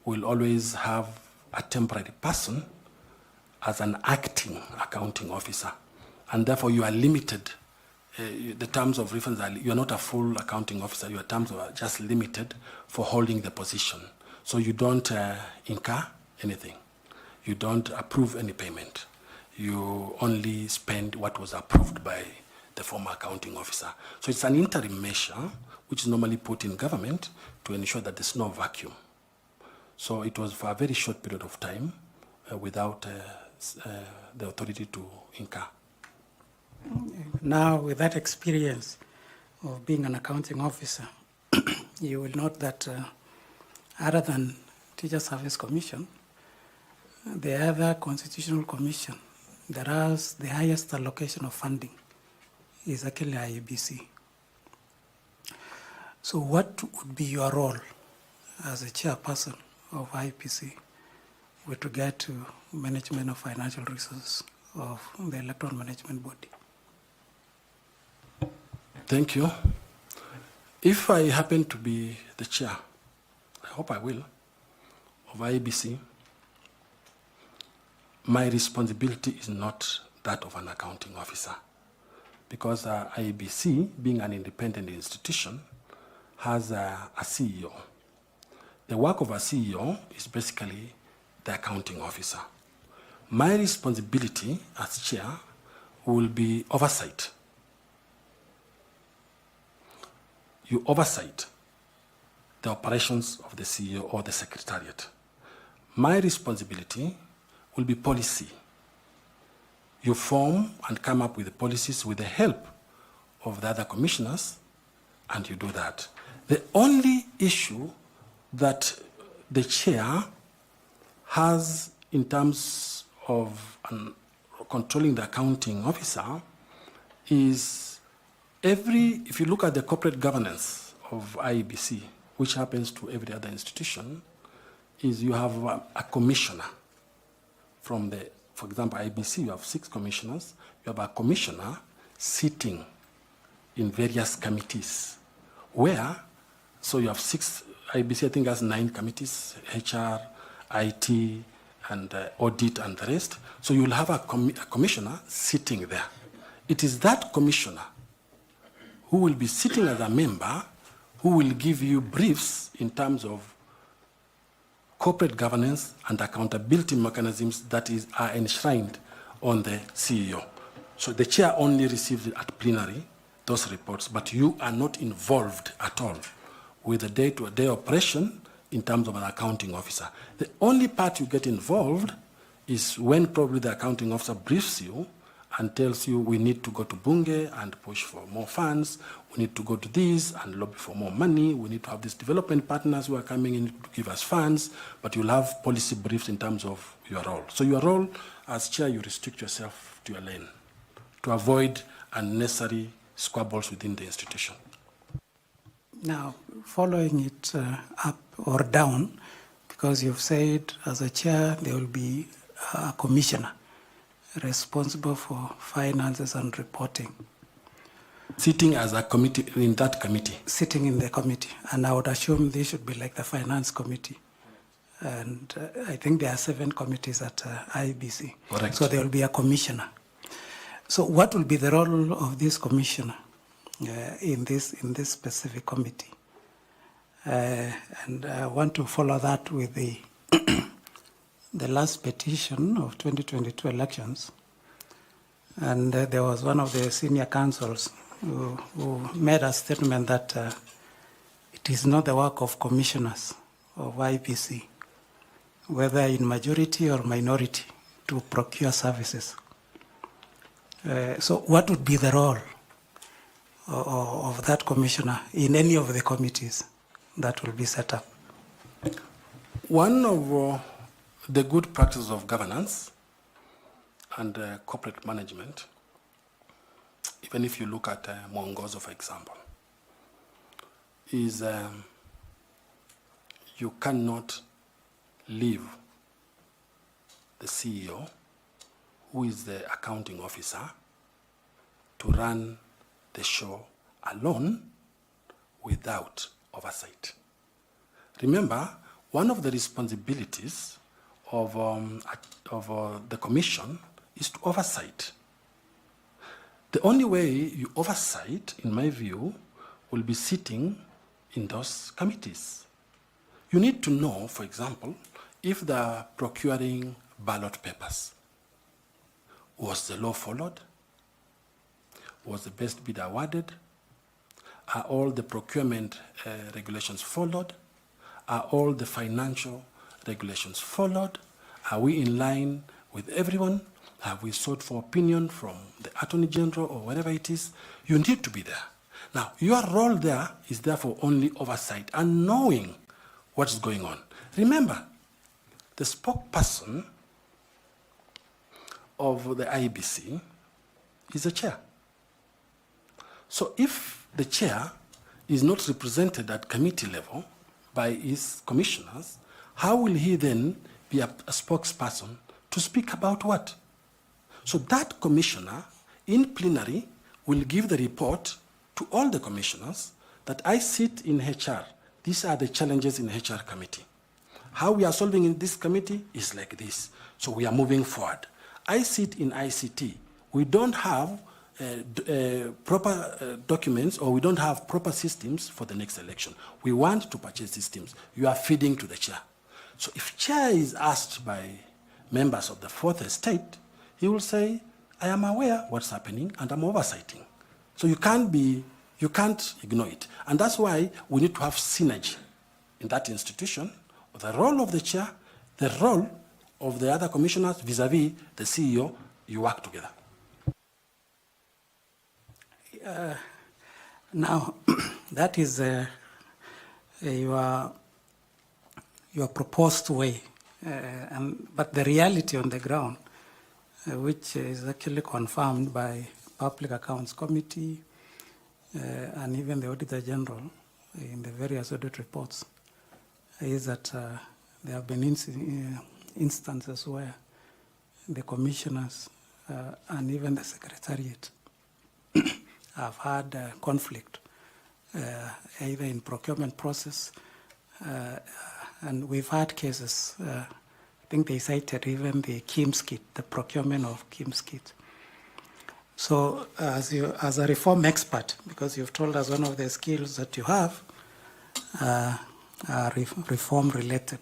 will always have a temporary person as an acting accounting officer. And therefore you are limited. The terms of reference are, you are not a full accounting officer, your terms are just limited for holding the position. So you don't incur anything. You don't approve any payment. You only spend what was approved by the former accounting officer. So it's an interim measure which is normally put in government to ensure that there's no vacuum. So it was for a very short period of time without the authority to incur. Now, with that experience of being an accounting officer, you will note that other than Teacher Service Commission, the other constitutional commission that has the highest allocation of funding is actually IEBC. So what would be your role as a chairperson of IEBC with regard to management of financial resources of the electoral management body? Thank you. If I happen to be the chair, I hope I will, of IEBC, my responsibility is not that of an accounting officer, because IEBC, being an independent institution, has a CEO. The work of a CEO is basically the accounting officer. My responsibility as chair will be oversight. You oversight the operations of the CEO or the secretariat. My responsibility will be policy. You form and come up with the policies with the help of the other commissioners, and you do that. The only issue that the chair has, in terms of controlling the accounting officer, is if you look at the corporate governance of IEBC, which happens to every other institution, is you have a commissioner from the, for example, IEBC, you have 6 commissioners. You have a commissioner sitting in various committees where, so you have 6, IEBC I think has 9 committees, HR, IT, and audit and the rest. So you'll have a commissioner sitting there. It is that commissioner who will be sitting as a member who will give you briefs in terms of corporate governance and accountability mechanisms that are enshrined on the CEO. So the chair only receives it at plenary, those reports, but you are not involved at all with the day-to-day operation in terms of an accounting officer. The only part you get involved is when probably the accounting officer briefs you and tells you we need to go to Bunge and push for more funds, we need to go to this and lobby for more money, we need to have these development partners who are coming in to give us funds, but you'll have policy briefs in terms of your role. So your role as chair, you restrict yourself to your lane to avoid unnecessary squabbles within the institution. Now, following it up or down, because you've said as a chair there will be a commissioner responsible for finances and reporting. Sitting as a committee in that committee. Sitting in the committee, and I would assume this should be like the finance committee. And I think there are 7 committees at IEBC. Correct. So there will be a commissioner. So what will be the role of this commissioner in this specific committee? And I want to follow that with the the last petition of 2022 elections. And there was one of the senior counsels who made a statement that it is not the work of commissioners of IEBC, whether in majority or minority, to procure services. So what would be the role of that commissioner in any of the committees that will be set up? One of the good practices of governance and corporate management, even if you look at Mwongozo, for example, is you cannot leave the CEO, who is the accounting officer, to run the show alone without oversight. Remember, one of the responsibilities of the commission is to oversight. The only way you oversight, in my view, will be sitting in those committees. You need to know, for example, if they're procuring ballot papers. Was the law followed? Was the best bid awarded? Are all the procurement regulations followed? Are all the financial regulations followed? Are we in line with everyone? Have we sought for opinion from the Attorney General or whatever it is? You need to be there. Now, your role there is therefore only oversight and knowing what's going on. Remember, the spokesperson of the IEBC is the chair. So if the chair is not represented at committee level by his commissioners, how will he then be a spokesperson to speak about what? So that commissioner in plenary will give the report to all the commissioners that I sit in HR. These are the challenges in HR committee. How we are solving in this committee is like this. So we are moving forward. I sit in ICT. We don't have proper documents, or we don't have proper systems for the next election. We want to purchase systems. You are feeding to the chair. So if chair is asked by members of the fourth estate, he will say, I am aware what's happening and I'm oversighting. So you can't ignore it. And that's why we need to have synergy in that institution. The role of the chair, the role of the other commissioners vis-a-vis the CEO, you work together. Now, that is your your proposed way, but the reality on the ground, which is actually confirmed by Public Accounts Committee and even the Auditor General in the various audit reports, is that there have been instances where the commissioners and even the secretariat have had conflict, either in procurement process, and we've had cases, I think they cited even the KIMS kit, the procurement of KIMS kit. So as a reform expert, because you've told us one of the skills that you have are reform related.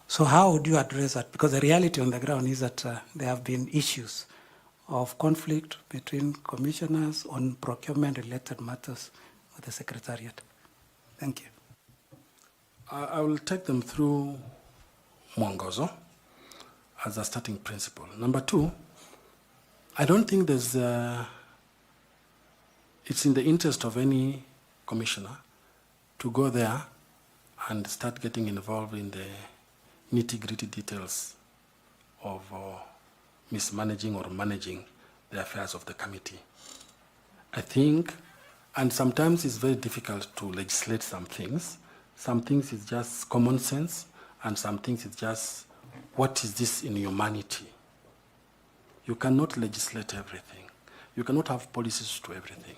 So how would you address that? Because the reality on the ground is that there have been issues of conflict between commissioners on procurement related matters with the secretariat. Thank you. I will take them through mwongozo as a starting principle. Number two, I don't think it's in the interest of any commissioner to go there and start getting involved in the nitty-gritty details of mismanaging or managing the affairs of the committee. I think, and sometimes it's very difficult to legislate some things. Some things is just common sense, and some things is just, what is this in humanity? You cannot legislate everything. You cannot have policies to everything.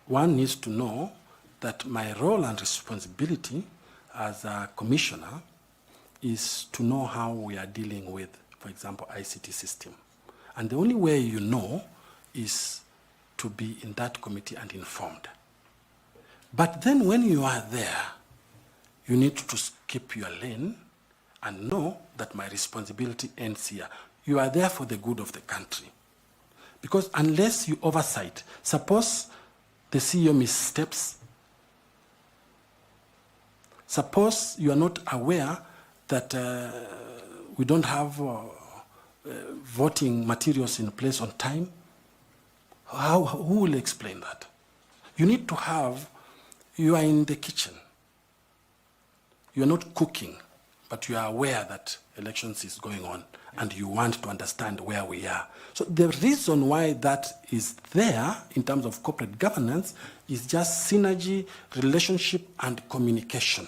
One needs to know that my role and responsibility as a commissioner is to know how we are dealing with, for example, ICT system. And the only way you know is to be in that committee and informed. But then when you are there, you need to keep your lane and know that my responsibility ends here. You are there for the good of the country. Because unless you oversight, suppose the CEO missteps, suppose you are not aware that we don't have voting materials in place on time, who will explain that? You need to have, you are in the kitchen. You are not cooking, but you are aware that elections is going on and you want to understand where we are. So the reason why that is there in terms of corporate governance is just synergy, relationship, and communication,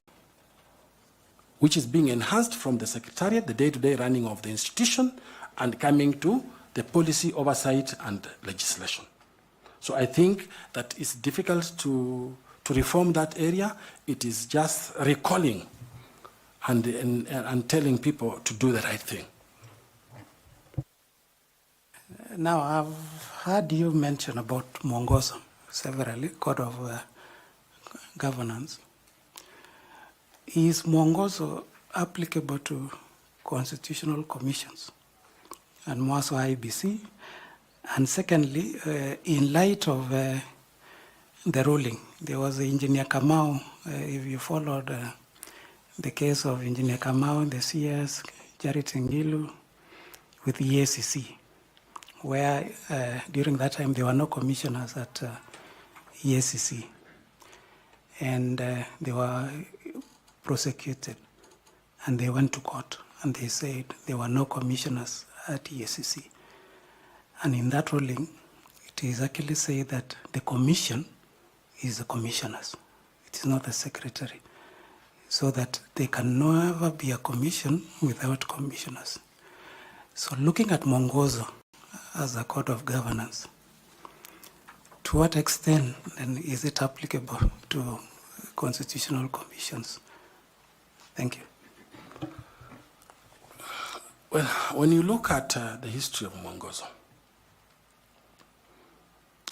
which is being enhanced from the secretariat, the day-to-day running of the institution, and coming to the policy oversight and legislation. So I think that it's difficult to reform that area. It is just recalling and telling people to do the right thing. Now, I've heard you mention about mwongozo severally, Code of Governance. Is mwongozo applicable to constitutional commissions and more so IEBC? And secondly, in light of the ruling, there was Engineer Kamau, if you followed the case of Engineer Kamau, the CS, Charity Ngilu, with the EACC, where during that time there were no commissioners at EACC, and they were prosecuted, and they went to court, and they said there were no commissioners at EACC. And in that ruling, it is actually said that the commission is the commissioners. It is not the secretary. So that there can never be a commission without commissioners. So looking at mwongozo as a code of governance, to what extent then is it applicable to constitutional commissions? Thank you. Well, when you look at the history of mwongozo,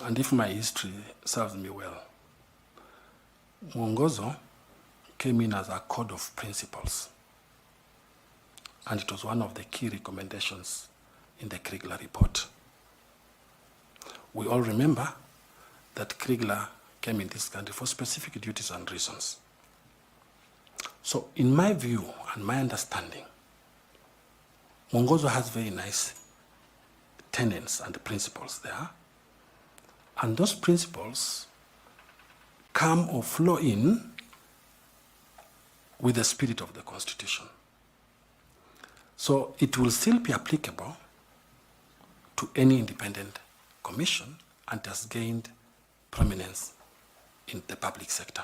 and if my history serves me well, mwongozo came in as a code of principles. And it was one of the key recommendations in the Kriegler report. We all remember that Kriegler came in this country for specific duties and reasons. So in my view and my understanding, mwongozo has very nice tenets and principles there. And those principles come or flow in with the spirit of the Constitution. So it will still be applicable to any independent commission and has gained prominence in the public sector.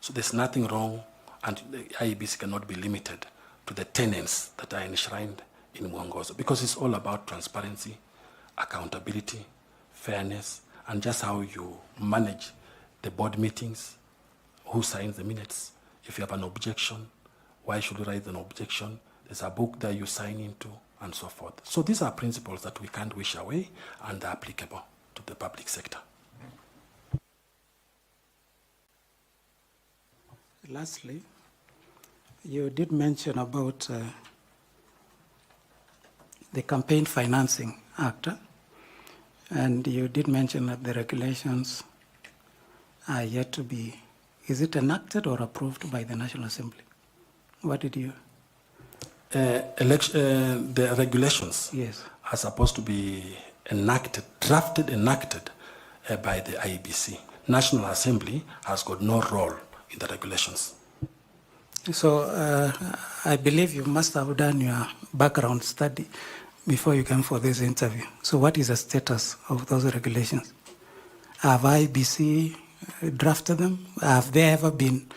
So there's nothing wrong, and the IEBC cannot be limited to the tenets that are enshrined in Mwongozo, because it's all about transparency, accountability, fairness, and just how you manage the board meetings, who signs the minutes. If you have an objection, why should you write an objection? There's a book that you sign into, and so forth. So these are principles that we can't wish away and are applicable to the public sector. Lastly, you did mention about the Campaign Financing Act, and you did mention that the regulations are yet to be, is it enacted or approved by the National Assembly? What did you? The regulations Yes. are supposed to be enacted, drafted, enacted by the IEBC. National Assembly has got no role in the regulations. So I believe you must have done your background study before you came for this interview. So what is the status of those regulations? Have IEBC drafted them? Have they ever been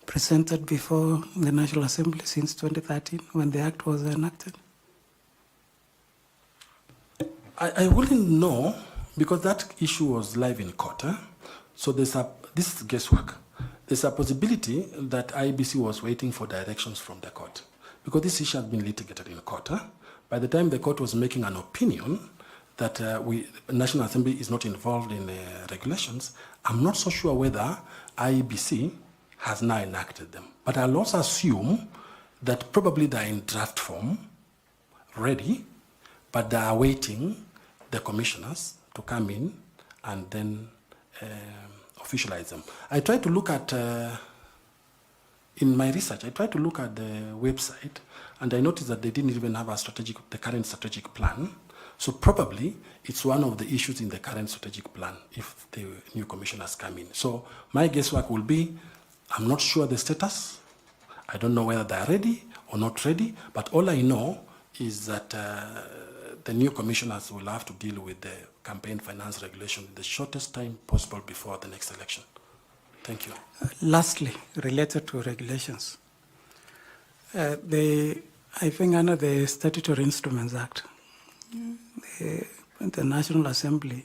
presented before the National Assembly since 2013 when the Act was enacted? I wouldn't know, because that issue was live in court. So this is guesswork. There's a possibility that IEBC was waiting for directions from the court, because this issue has been litigated in court. By the time the court was making an opinion that National Assembly is not involved in regulations, I'm not so sure whether IEBC has now enacted them. But I'll also assume that probably they're in draft form, ready, but they are waiting the commissioners to come in and then officialize them. I tried to look at, in my research, I tried to look at the website, and I noticed that they didn't even have the current strategic plan. So probably it's one of the issues in the current strategic plan if the new commissioners come in. So my guesswork will be, I'm not sure the status. I don't know whether they're ready or not ready, but all I know is that the new commissioners will have to deal with the campaign finance regulation in the shortest time possible before the next election. Thank you. Lastly, related to regulations, I think under the Statutory Instruments Act, the National Assembly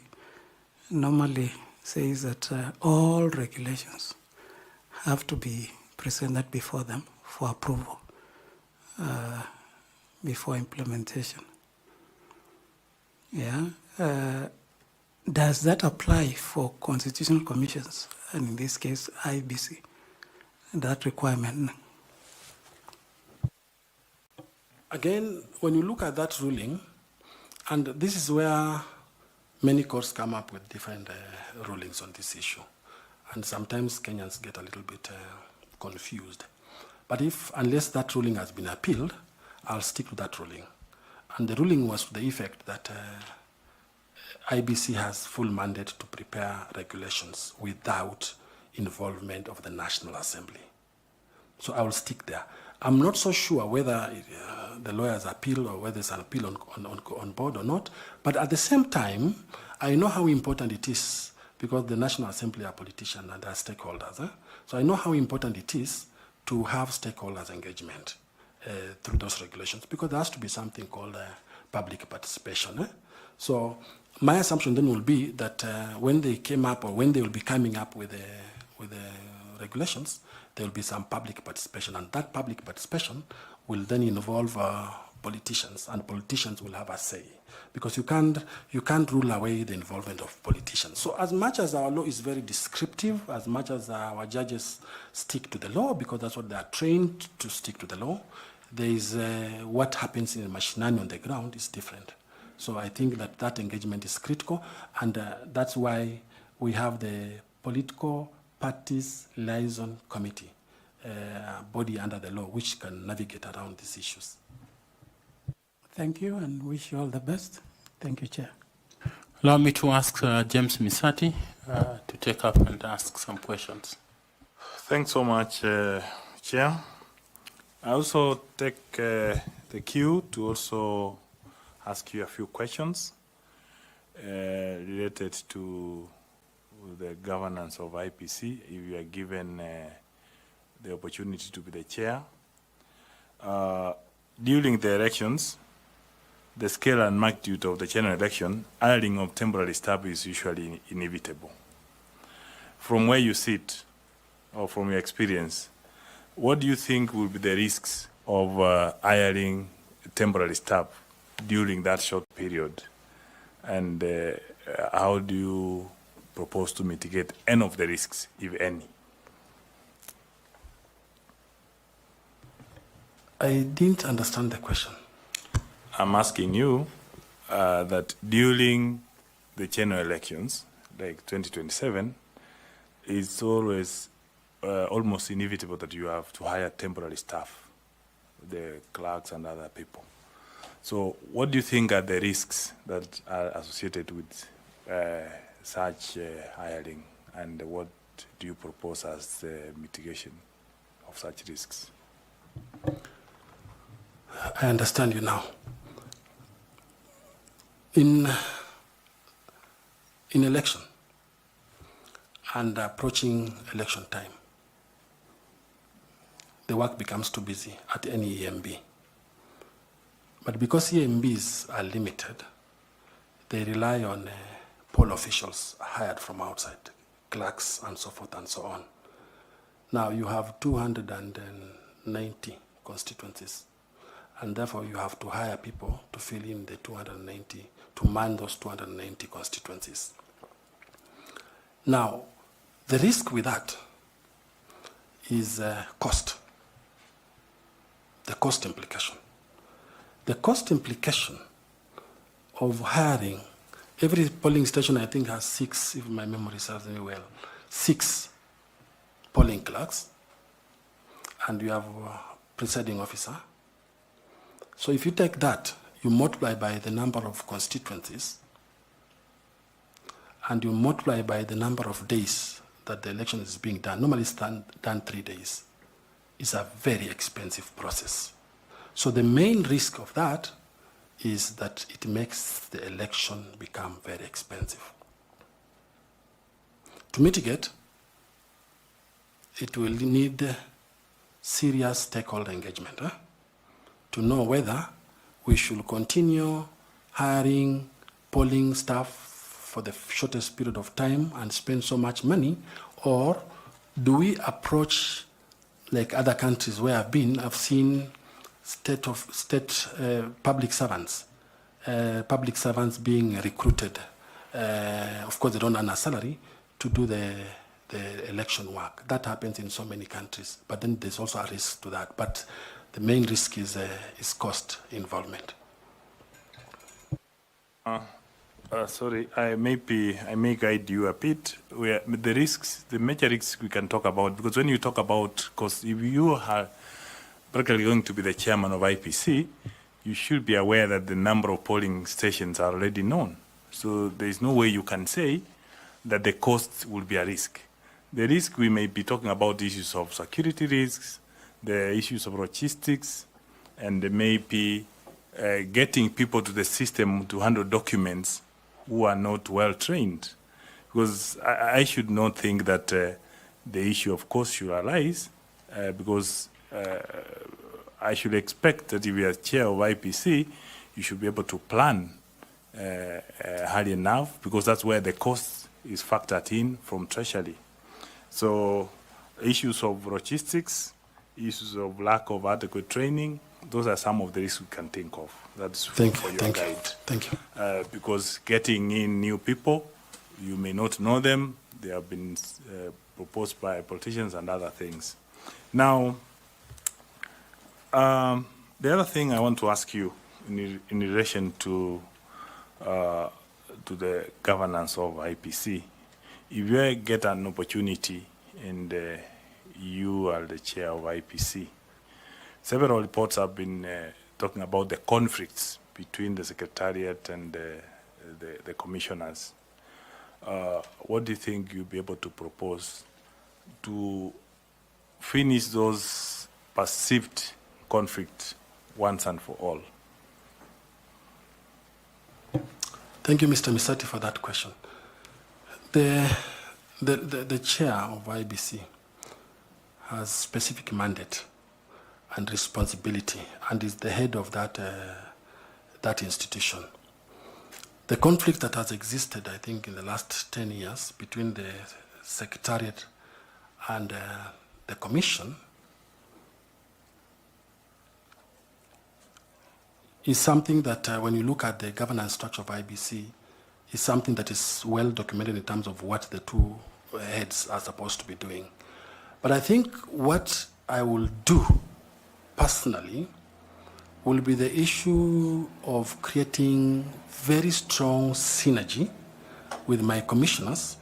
normally says that all regulations have to be presented before them for approval before implementation. Yeah. Does that apply for constitutional commissions, and in this case, IEBC, that requirement? Again, when you look at that ruling, and this is where many courts come up with different rulings on this issue, and sometimes Kenyans get a little bit confused. But unless that ruling has been appealed, I'll stick to that ruling. And the ruling was to the effect that IEBC has full mandate to prepare regulations without involvement of the National Assembly. So I will stick there. I'm not so sure whether the lawyers appeal or whether there's an appeal on board or not, but at the same time, I know how important it is, because the National Assembly are politicians and they are stakeholders. So I know how important it is to have stakeholders engagement through those regulations, because there has to be something called public participation. So my assumption then will be that when they came up, or when they will be coming up with the regulations, there will be some public participation, and that public participation will then involve politicians, and politicians will have a say, because you can't rule away the involvement of politicians. So as much as our law is very descriptive, as much as our judges stick to the law, because that's what they are trained to stick to the law, there is what happens in the machinani on the ground is different. So I think that engagement is critical, and that's why we have the Political Parties Liaison Committee, body under the law, which can navigate around these issues. Thank you, and wish you all the best. Thank you, Chair. Allow me to ask James Misati to take up and ask some questions. Thanks so much, Chair. I also take the cue to also ask you a few questions related to the governance of IEBC, if you are given the opportunity to be the chair. During the elections, the scale and magnitude of the general election, hiring of temporary staff is usually inevitable. From where you sit, or from your experience, what do you think will be the risks of hiring temporary staff during that short period? And how do you propose to mitigate any of the risks, if any? I didn't understand the question. I'm asking you that during the general elections, like 2027, it's always almost inevitable that you have to hire temporary staff, the clerks and other people. So what do you think are the risks that are associated with such hiring, and what do you propose as mitigation of such risks? I understand you now. In election and approaching election time, the work becomes too busy at any EMB. But because EMBs are limited, they rely on poll officials hired from outside, clerks and so forth and so on. Now you have 290 constituencies, and therefore you have to hire people to fill in the 290, to man those 290 constituencies. Now, the risk with that is cost, the cost implication. The cost implication of hiring, every polling station I think has 6, if my memory serves me well, 6 polling clerks, and you have a presiding officer. So if you take that, you multiply by the number of constituencies, and you multiply by the number of days that the election is being done. Normally it's done 3 days. It's a very expensive process. So the main risk of that is that it makes the election become very expensive. To mitigate, it will need serious stakeholder engagement to know whether we should continue hiring polling staff for the shortest period of time and spend so much money, or do we approach like other countries where I've seen public servants being recruited. Of course, they don't earn a salary to do the election work. That happens in so many countries, but then there's also a risk to that. But the main risk is cost involvement. Sorry, I may guide you a bit. The major risks we can talk about, because when you talk about cost, if you are practically going to be the chairman of IEBC, you should be aware that the number of polling stations are already known. So there is no way you can say that the cost will be a risk. The risk, we may be talking about issues of security risks, the issues of logistics, and maybe getting people to the system to handle documents who are not well trained. Because I should not think that the issue of cost should arise, because I should expect that if you are chair of IEBC, you should be able to plan early enough, because that's where the cost is factored in from Treasury. So issues of logistics, issues of lack of adequate training, those are some of the risks we can think of. That's for your guide. Thank you. Because getting in new people, you may not know them. They have been proposed by politicians and other things. Now, the other thing I want to ask you in relation to the governance of IEBC, if you get an opportunity and you are the chair of IEBC, several reports have been talking about the conflicts between the Secretariat and the commissioners. What do you think you'll be able to propose to finish those perceived conflict once and for all? Thank you, Mr. Misati, for that question. The chair of IEBC has specific mandate and responsibility and is the head of that institution. The conflict that has existed, I think, in the last 10 years between the Secretariat and the Commission is something that when you look at the governance structure of IEBC, is something that is well documented in terms of what the two heads are supposed to be doing. But I think what I will do personally will be the issue of creating very strong synergy with my commissioners,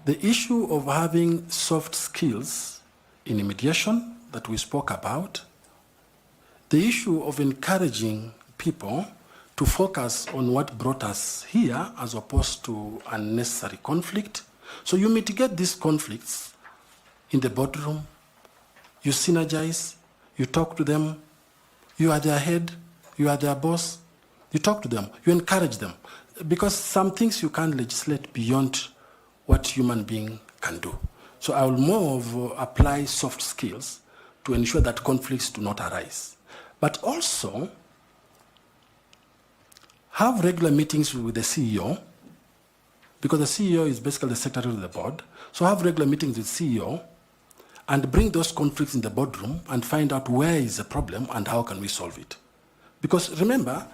the issue of having soft skills in mediation that we spoke about, the issue of encouraging people to focus on what brought us here as opposed to unnecessary conflict. So you mitigate these conflicts in the boardroom, you synergize, you talk to them, you are their head, you are their boss, you talk to them, you encourage them. Because some things you can't legislate beyond what human being can do. So I will more of apply soft skills to ensure that conflicts do not arise. But also have regular meetings with the CEO, because the CEO is basically the secretary of the board. So have regular meetings with CEO and bring those conflicts in the boardroom and find out where is the problem and how can we solve it. Because remember,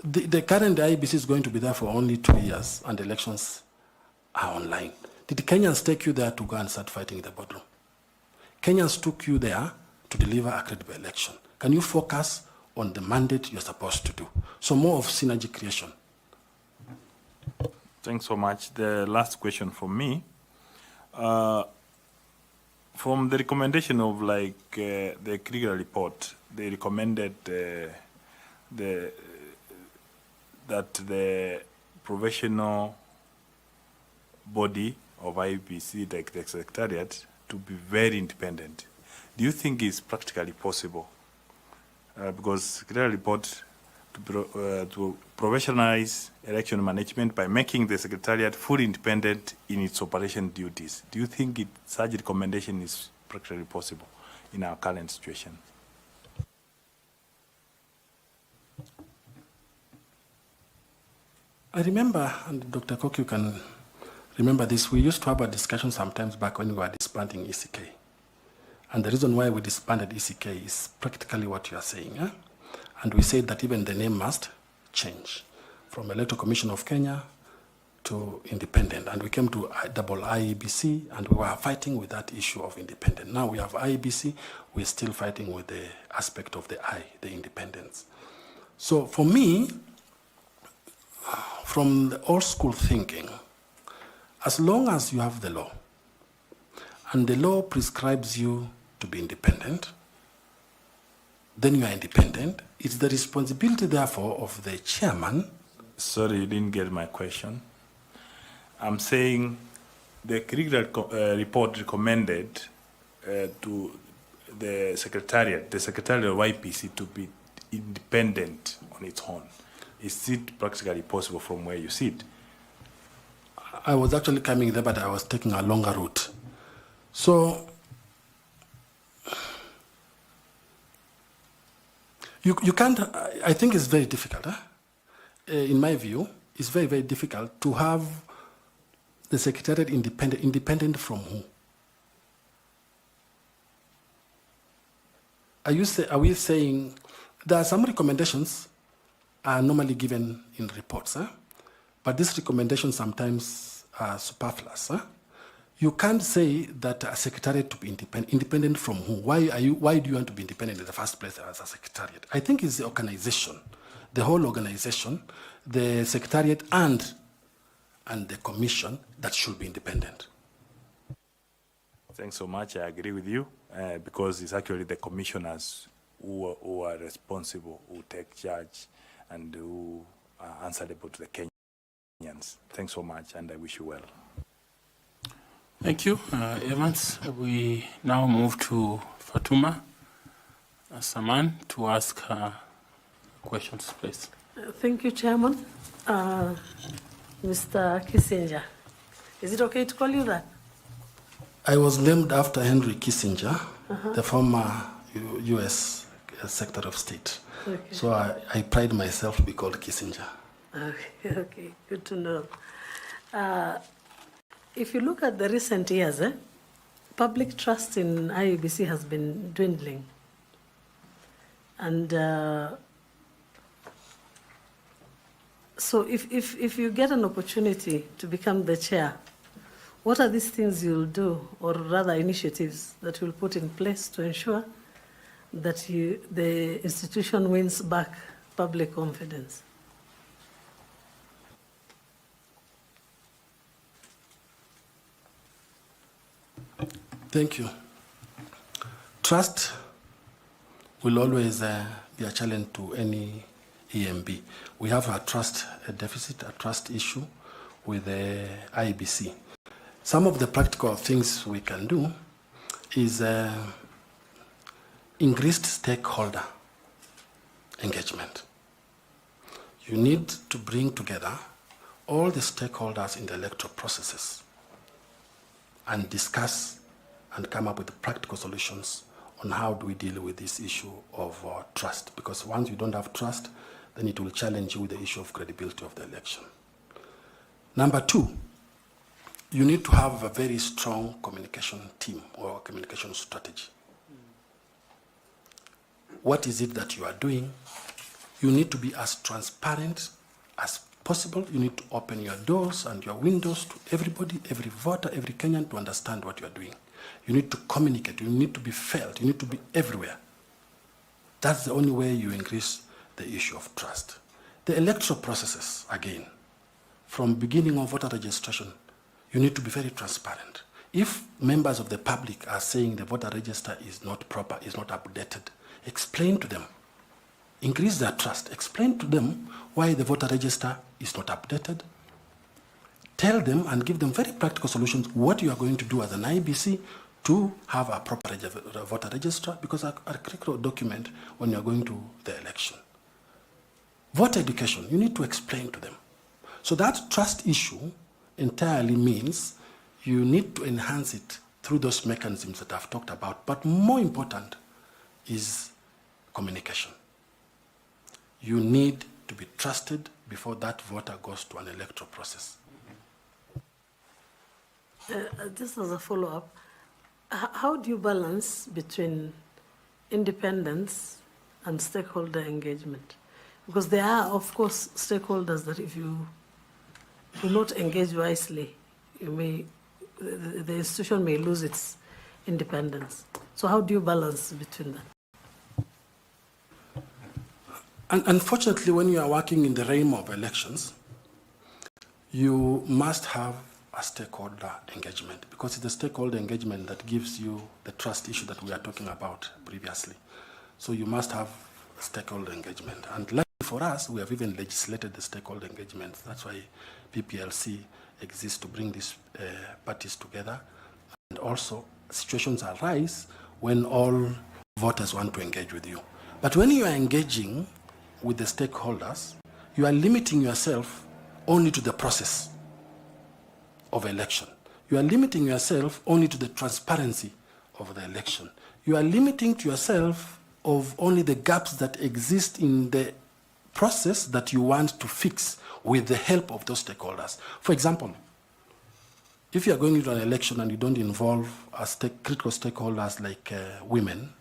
the current IEBC is going to be there for only 2 years and elections are online. Did Kenyans take you there to go and start fighting in the boardroom? Kenyans took you there to deliver a credible election. Can you focus on the mandate you're supposed to do? So more of synergy creation. Thanks so much. The last question from me. From the recommendation of the Krieger report, they recommended that the professional body of IEBC, like the Secretariat, to be very independent. Do you think it's practically possible? Because Krieger report to professionalize election management by making the Secretariat fully independent in its operation duties. Do you think such recommendation is practically possible in our current situation? I remember, and Dr. Koki, you can remember this, we used to have a discussion sometimes back when we were disbanding ECK. And the reason why we disbanded ECK is practically what you are saying. Eh? And we said that even the name must change from Electoral Commission of Kenya to independent. And we came to double IEBC, and we were fighting with that issue of independent. Now we have IEBC, we're still fighting with the aspect of the I, the independence. So for me, from the old school thinking, as long as you have the law, and the law prescribes you to be independent, then you are independent. It's the responsibility, therefore, of the chairman. Sorry, you didn't get my question. I'm saying the Krieger report recommended to the Secretariat of IEBC to be independent on its own. Is it practically possible from where you sit? I was actually coming there, but I was taking a longer route. So you can't, I think it's very difficult. In my view, it's very, very difficult to have the Secretariat independent from who? Are we saying there are some recommendations are normally given in reports, but these recommendations sometimes are superfluous. You can't say that a secretariat to be independent from who? Why do you want to be independent in the first place as a secretariat? I think it's the organization, the whole organization, the secretariat and the commission that should be independent. Thanks so much. I agree with you because it's actually the commissioners who are responsible, who take charge, and who are answerable to the Kenyans. Thanks so much, and I wish you well. Thank you, Evans. We now move to Fatuma Saman to ask questions, please. Thank you, Chairman. Mr. Kissinger, is it okay to call you that? I was named after Henry Kissinger, the former U.S. Secretary of State. Okay. So I pride myself to be called Kissinger. Okay, good to know. If you look at the recent years, public trust in IEBC has been dwindling. And so if you get an opportunity to become the chair, what are these things you'll do, or rather initiatives that you'll put in place to ensure that the institution wins back public confidence? Thank you. Trust will always be a challenge to any EMB. We have a trust deficit, a trust issue with the IEBC. Some of the practical things we can do is increased stakeholder engagement. You need to bring together all the stakeholders in the electoral processes and discuss and come up with practical solutions on how do we deal with this issue of trust. Because once you don't have trust, then it will challenge you with the issue of credibility of the election. Number two, you need to have a very strong communication team or communication strategy. What is it that you are doing? You need to be as transparent as possible. You need to open your doors and your windows to everybody, every voter, every Kenyan to understand what you are doing. You need to communicate. You need to be felt. You need to be everywhere. That's the only way you increase the issue of trust. The electoral processes, again, from beginning of voter registration, you need to be very transparent. If members of the public are saying the voter register is not proper, is not updated, explain to them. Increase their trust. Explain to them why the voter register is not updated. Tell them and give them very practical solutions what you are going to do as an IEBC to have a proper voter register, because a critical document when you are going to the election. Voter education, you need to explain to them. So that trust issue entirely means you need to enhance it through those mechanisms that I've talked about. But more important is communication. You need to be trusted before that voter goes to an electoral process. Just as a follow-up, how do you balance between independence and stakeholder engagement? Because there are, of course, stakeholders that if you do not engage wisely, the institution may lose its independence. So how do you balance between that? Unfortunately, when you are working in the realm of elections, you must have a stakeholder engagement, because it's the stakeholder engagement that gives you the trust issue that we are talking about previously. So you must have stakeholder engagement. And luckily for us, we have even legislated the stakeholder engagement. That's why PPLC exists, to bring these parties together. And also, situations arise when all voters want to engage with you. But when you are engaging with the stakeholders, you are limiting yourself only to the process of election. You are limiting yourself only to the transparency of the election. You are limiting to yourself of only the gaps that exist in the process that you want to fix with the help of those stakeholders. For example, if you are going into an election and you don't involve critical stakeholders like women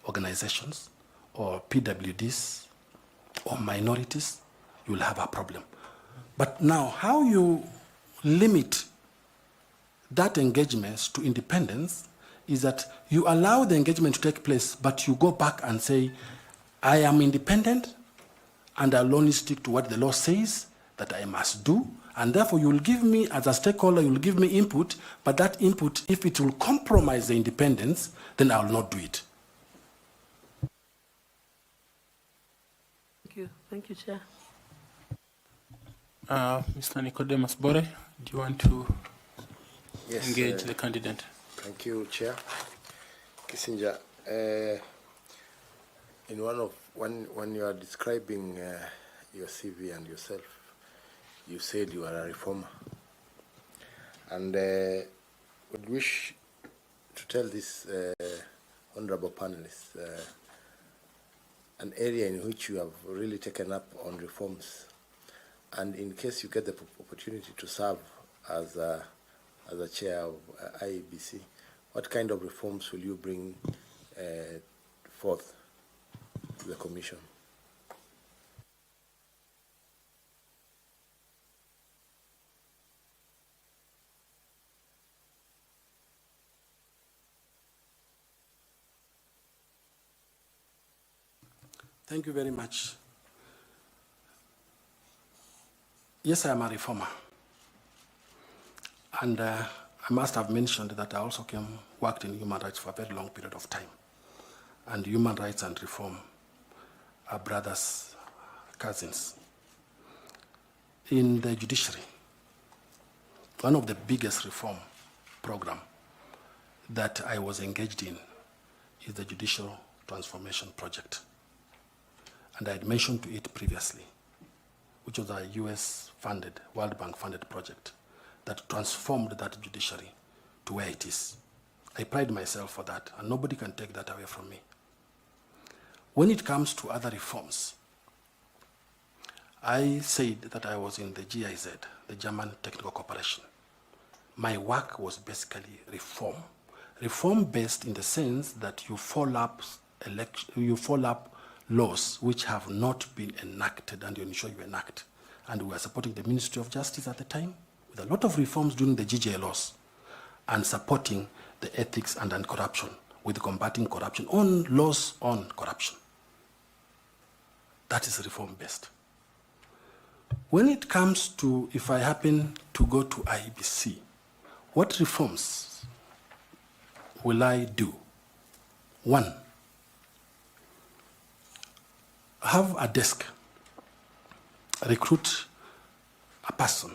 organizations or PWDs or minorities, you will have a problem. But now, how you limit that engagement to independence is that you allow the engagement to take place, but you go back and say, I am independent and I'll only stick to what the law says that I must do, and therefore you will give me, as a stakeholder, you will give me input, but that input, if it will compromise the independence, then I will not do it. Thank you, Chair. Mr. Nicodemus Bore, do you want to engage the candidate? Thank you, Chair. Kissinger, when you are describing your CV and yourself, you said you are a reformer, and would wish to tell this honorable panelists an area in which you have really taken up on reforms, and in case you get the opportunity to serve as a chair of IEBC, what kind of reforms will you bring forth to the Commission? Thank you very much. Yes, I am a reformer. And I must have mentioned that I also worked in human rights for a very long period of time. And human rights and reform are brothers, cousins. In the judiciary, one of the biggest reform program that I was engaged in is the Judicial Transformation Project. And I had mentioned to it previously, which was a US-funded, World Bank-funded project that transformed that judiciary to where it is. I pride myself for that, and nobody can take that away from me. When it comes to other reforms, I said that I was in the GIZ, the German Technical Cooperation. My work was basically reform. Reform-based in the sense that you follow up laws which have not been enacted and you ensure you enact. And we were supporting the Ministry of Justice at the time with a lot of reforms during the GJ laws and supporting the ethics and anti-corruption with combating corruption on laws on corruption. That is reform-based. When it comes to if I happen to go to IEBC, what reforms will I do? One, have a desk, recruit a person,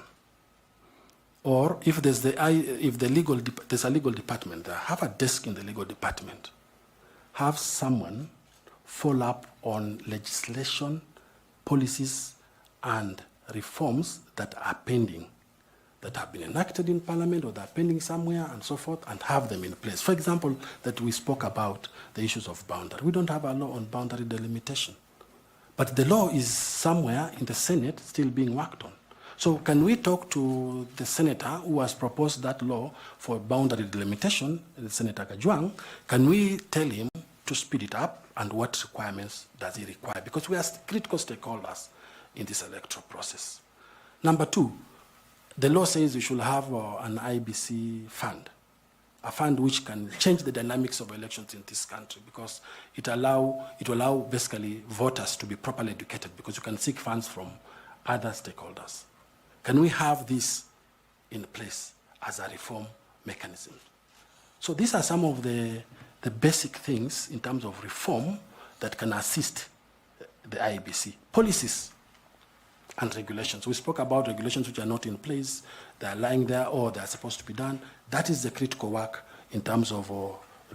or if there's there's a legal department there, have a desk in the legal department. Have someone follow up on legislation, policies, and reforms that are pending, that have been enacted in Parliament or that are pending somewhere and so forth, and have them in place. For example, that we spoke about the issues of boundary. We don't have a law on boundary delimitation. But the law is somewhere in the Senate still being worked on. So can we talk to the senator who has proposed that law for boundary delimitation, Senator Kajwang? Can we tell him to speed it up, and what requirements does he require? Because we are critical stakeholders in this electoral process. Number two, the law says we should have an IEBC fund, a fund which can change the dynamics of elections in this country, because it will allow basically voters to be properly educated, because you can seek funds from other stakeholders. Can we have this in place as a reform mechanism? So these are some of the basic things in terms of reform that can assist the IEBC. Policies and regulations. We spoke about regulations which are not in place, they are lying there, or they are supposed to be done. That is the critical work in terms of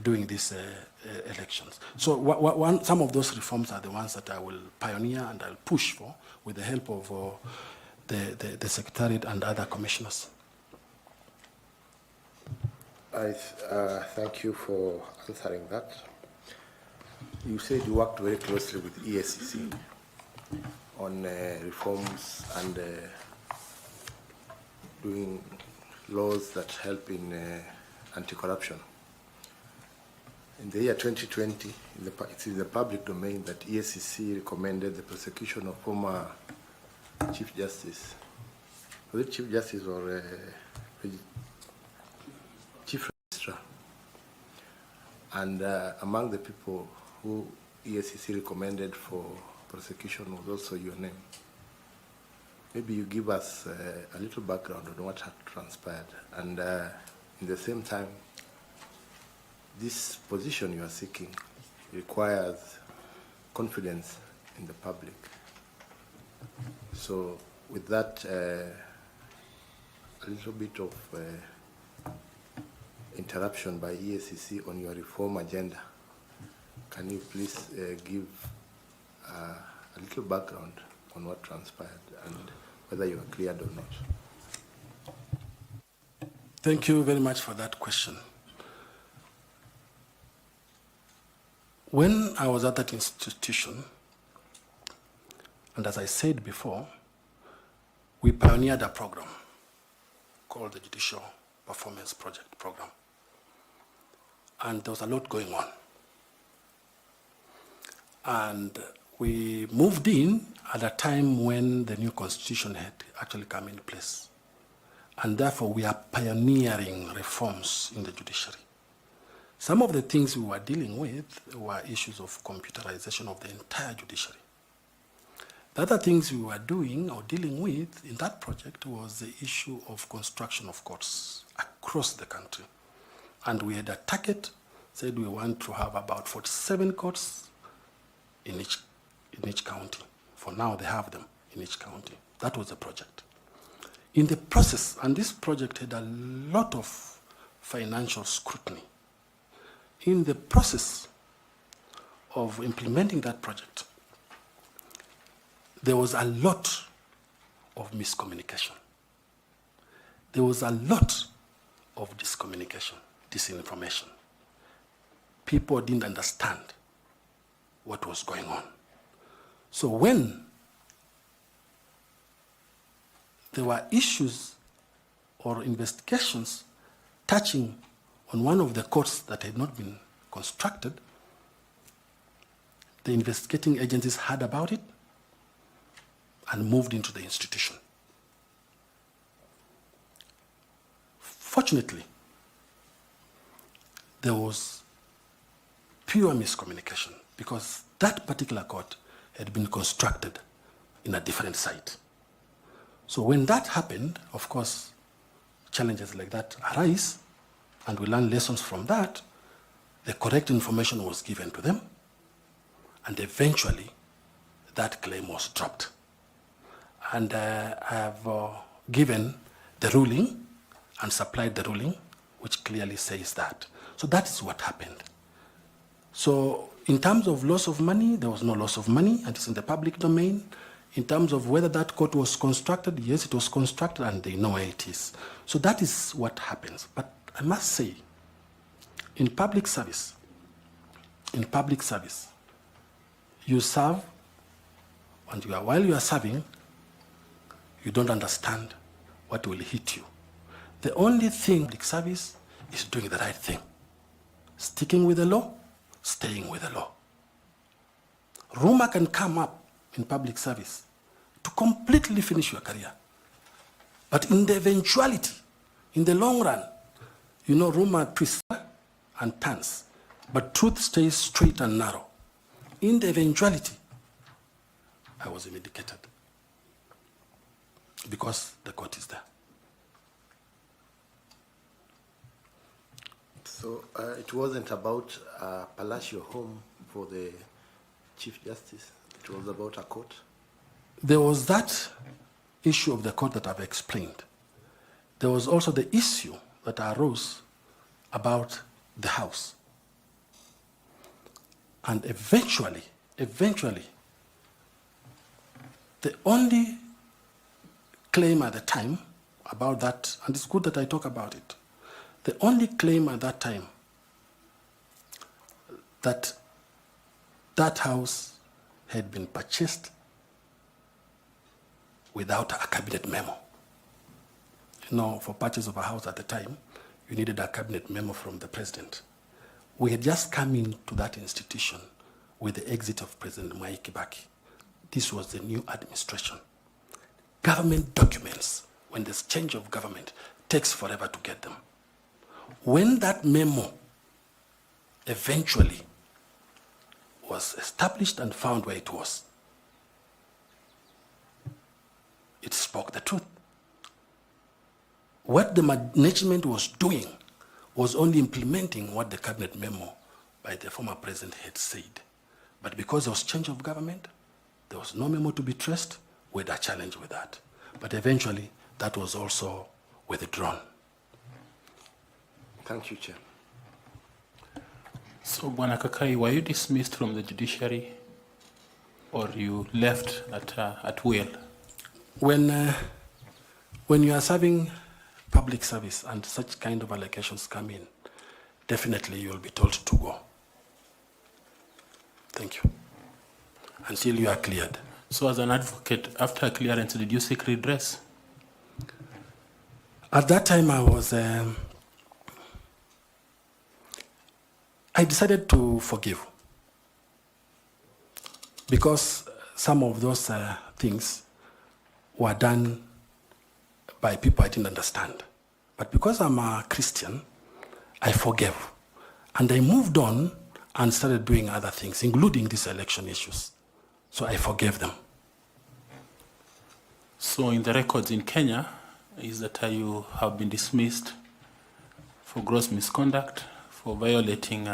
doing these elections. So some of those reforms are the ones that I will pioneer and I'll push for with the help of the Secretariat and other commissioners. I thank you for answering that. You said you worked very closely with EACC on reforms and doing laws that help in anti-corruption. In the year 2020, it's in the public domain that EACC recommended the prosecution of former Chief Justice. Was it Chief Justice or Chief Registrar? And among the people who EACC recommended for prosecution was also your name. Maybe you give us a little background on what had transpired, and in the same time, this position you are seeking requires confidence in the public. So with that, a little bit of interruption by EACC on your reform agenda, can you please give a little background on what transpired and whether you are cleared or not? Thank you very much for that question. When I was at that institution, and as I said before, we pioneered a program called the Judicial Performance Project Program. And there was a lot going on. And we moved in at a time when the new constitution had actually come into place. And therefore, we are pioneering reforms in the judiciary. Some of the things we were dealing with were issues of computerization of the entire judiciary. The other things we were doing or dealing with in that project was the issue of construction of courts across the country. And we had a target, said we want to have about 47 courts in each county. For now, they have them in each county. That was the project. In the process, and this project had a lot of financial scrutiny. In the process of implementing that project, there was a lot of miscommunication. There was a lot of discommunication, disinformation. People didn't understand what was going on. So when there were issues or investigations touching on one of the courts that had not been constructed, the investigating agencies heard about it and moved into the institution. Fortunately, there was pure miscommunication because that particular court had been constructed in a different site. So when that happened, of course, challenges like that arise, and we learn lessons from that. The correct information was given to them, and eventually that claim was dropped. And I have given the ruling and supplied the ruling, which clearly says that. So that is what happened. So in terms of loss of money, there was no loss of money, and it's in the public domain. In terms of whether that court was constructed, yes, it was constructed, and they know where it is. So that is what happens. But I must say, in public service, you serve, and while you are serving, you don't understand what will hit you. The only thing public service is doing the right thing. Sticking with the law, staying with the law. Rumor can come up in public service to completely finish your career. But in the eventuality, in the long run, rumor twists and turns, but truth stays straight and narrow. In the eventuality, I was vindicated because the court is there. So it wasn't about a palatial home for the Chief Justice. It was about a court. There was that issue of the court that I've explained. There was also the issue that arose about the house. And eventually, the only claim at the time about that, and it's good that I talk about it, the only claim at that time that that house had been purchased without a cabinet memo. For purchase of a house at the time, you needed a cabinet memo from the president. We had just come into that institution with the exit of President Mwai Kibaki. This was the new administration. Government documents, when there's change of government, takes forever to get them. When that memo eventually was established and found where it was, it spoke the truth. What the management was doing was only implementing what the cabinet memo by the former president had said. But because there was change of government, there was no memo to be traced. We had a challenge with that. But eventually, that was also withdrawn. Thank you, Chair. So, Bwana Kakai, were you dismissed from the judiciary or you left at will? When you are serving public service and such kind of allegations come in, definitely you will be told to go. Thank you. Until you are cleared. So, as an advocate, after clearance, did you seek redress? At that time, I decided to forgive because some of those things were done by people I didn't understand. But because I'm a Christian, I forgave. And I moved on and started doing other things, including these election issues. So I forgave them. So in the records in Kenya, is that you have been dismissed for gross misconduct, for violating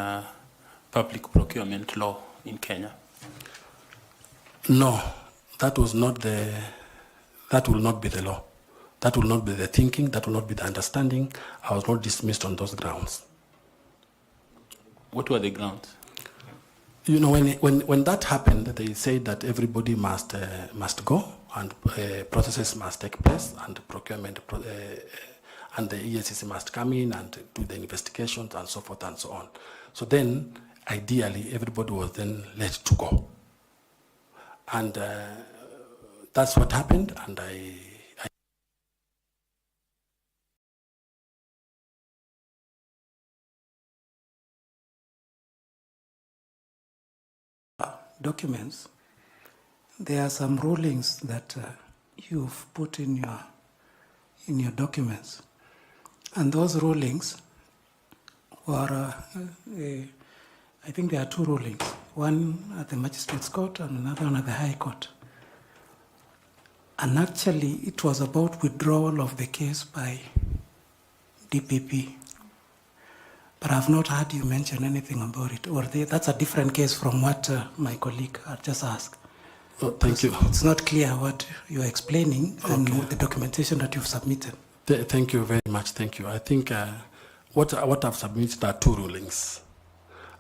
public procurement law in Kenya? No, that will not be the law. That will not be the thinking, that will not be the understanding. I was not dismissed on those grounds. What were the grounds? You know, when that happened, they said that everybody must go and processes must take place and procurement and the EACC must come in and do the investigations and so forth and so on. So then, ideally, everybody was then let to go. And that's what happened, and I documents, there are some rulings that you've put in your documents, and those rulings were, I think there are two rulings, one at the Magistrates Court and another one at the High Court. And actually, it was about withdrawal of the case by DPP. But I've not heard you mention anything about it, or that's a different case from what my colleague had just asked. Oh, thank you. It's not clear what you're explaining and the documentation that you've submitted. Thank you very much. Thank you. I think what I've submitted are two rulings.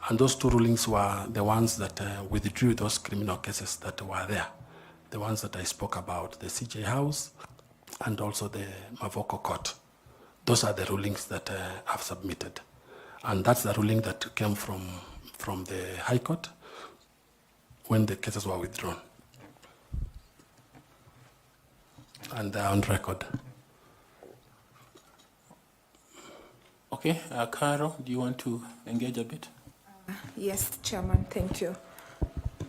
And those two rulings were the ones that withdrew those criminal cases that were there. The ones that I spoke about, the CJ House and also the Mavoko Court. Those are the rulings that I've submitted. And that's the ruling that came from the High Court when the cases were withdrawn. And they're on record. Okay, Caro, do you want to engage a bit? Yes, Chairman, thank you.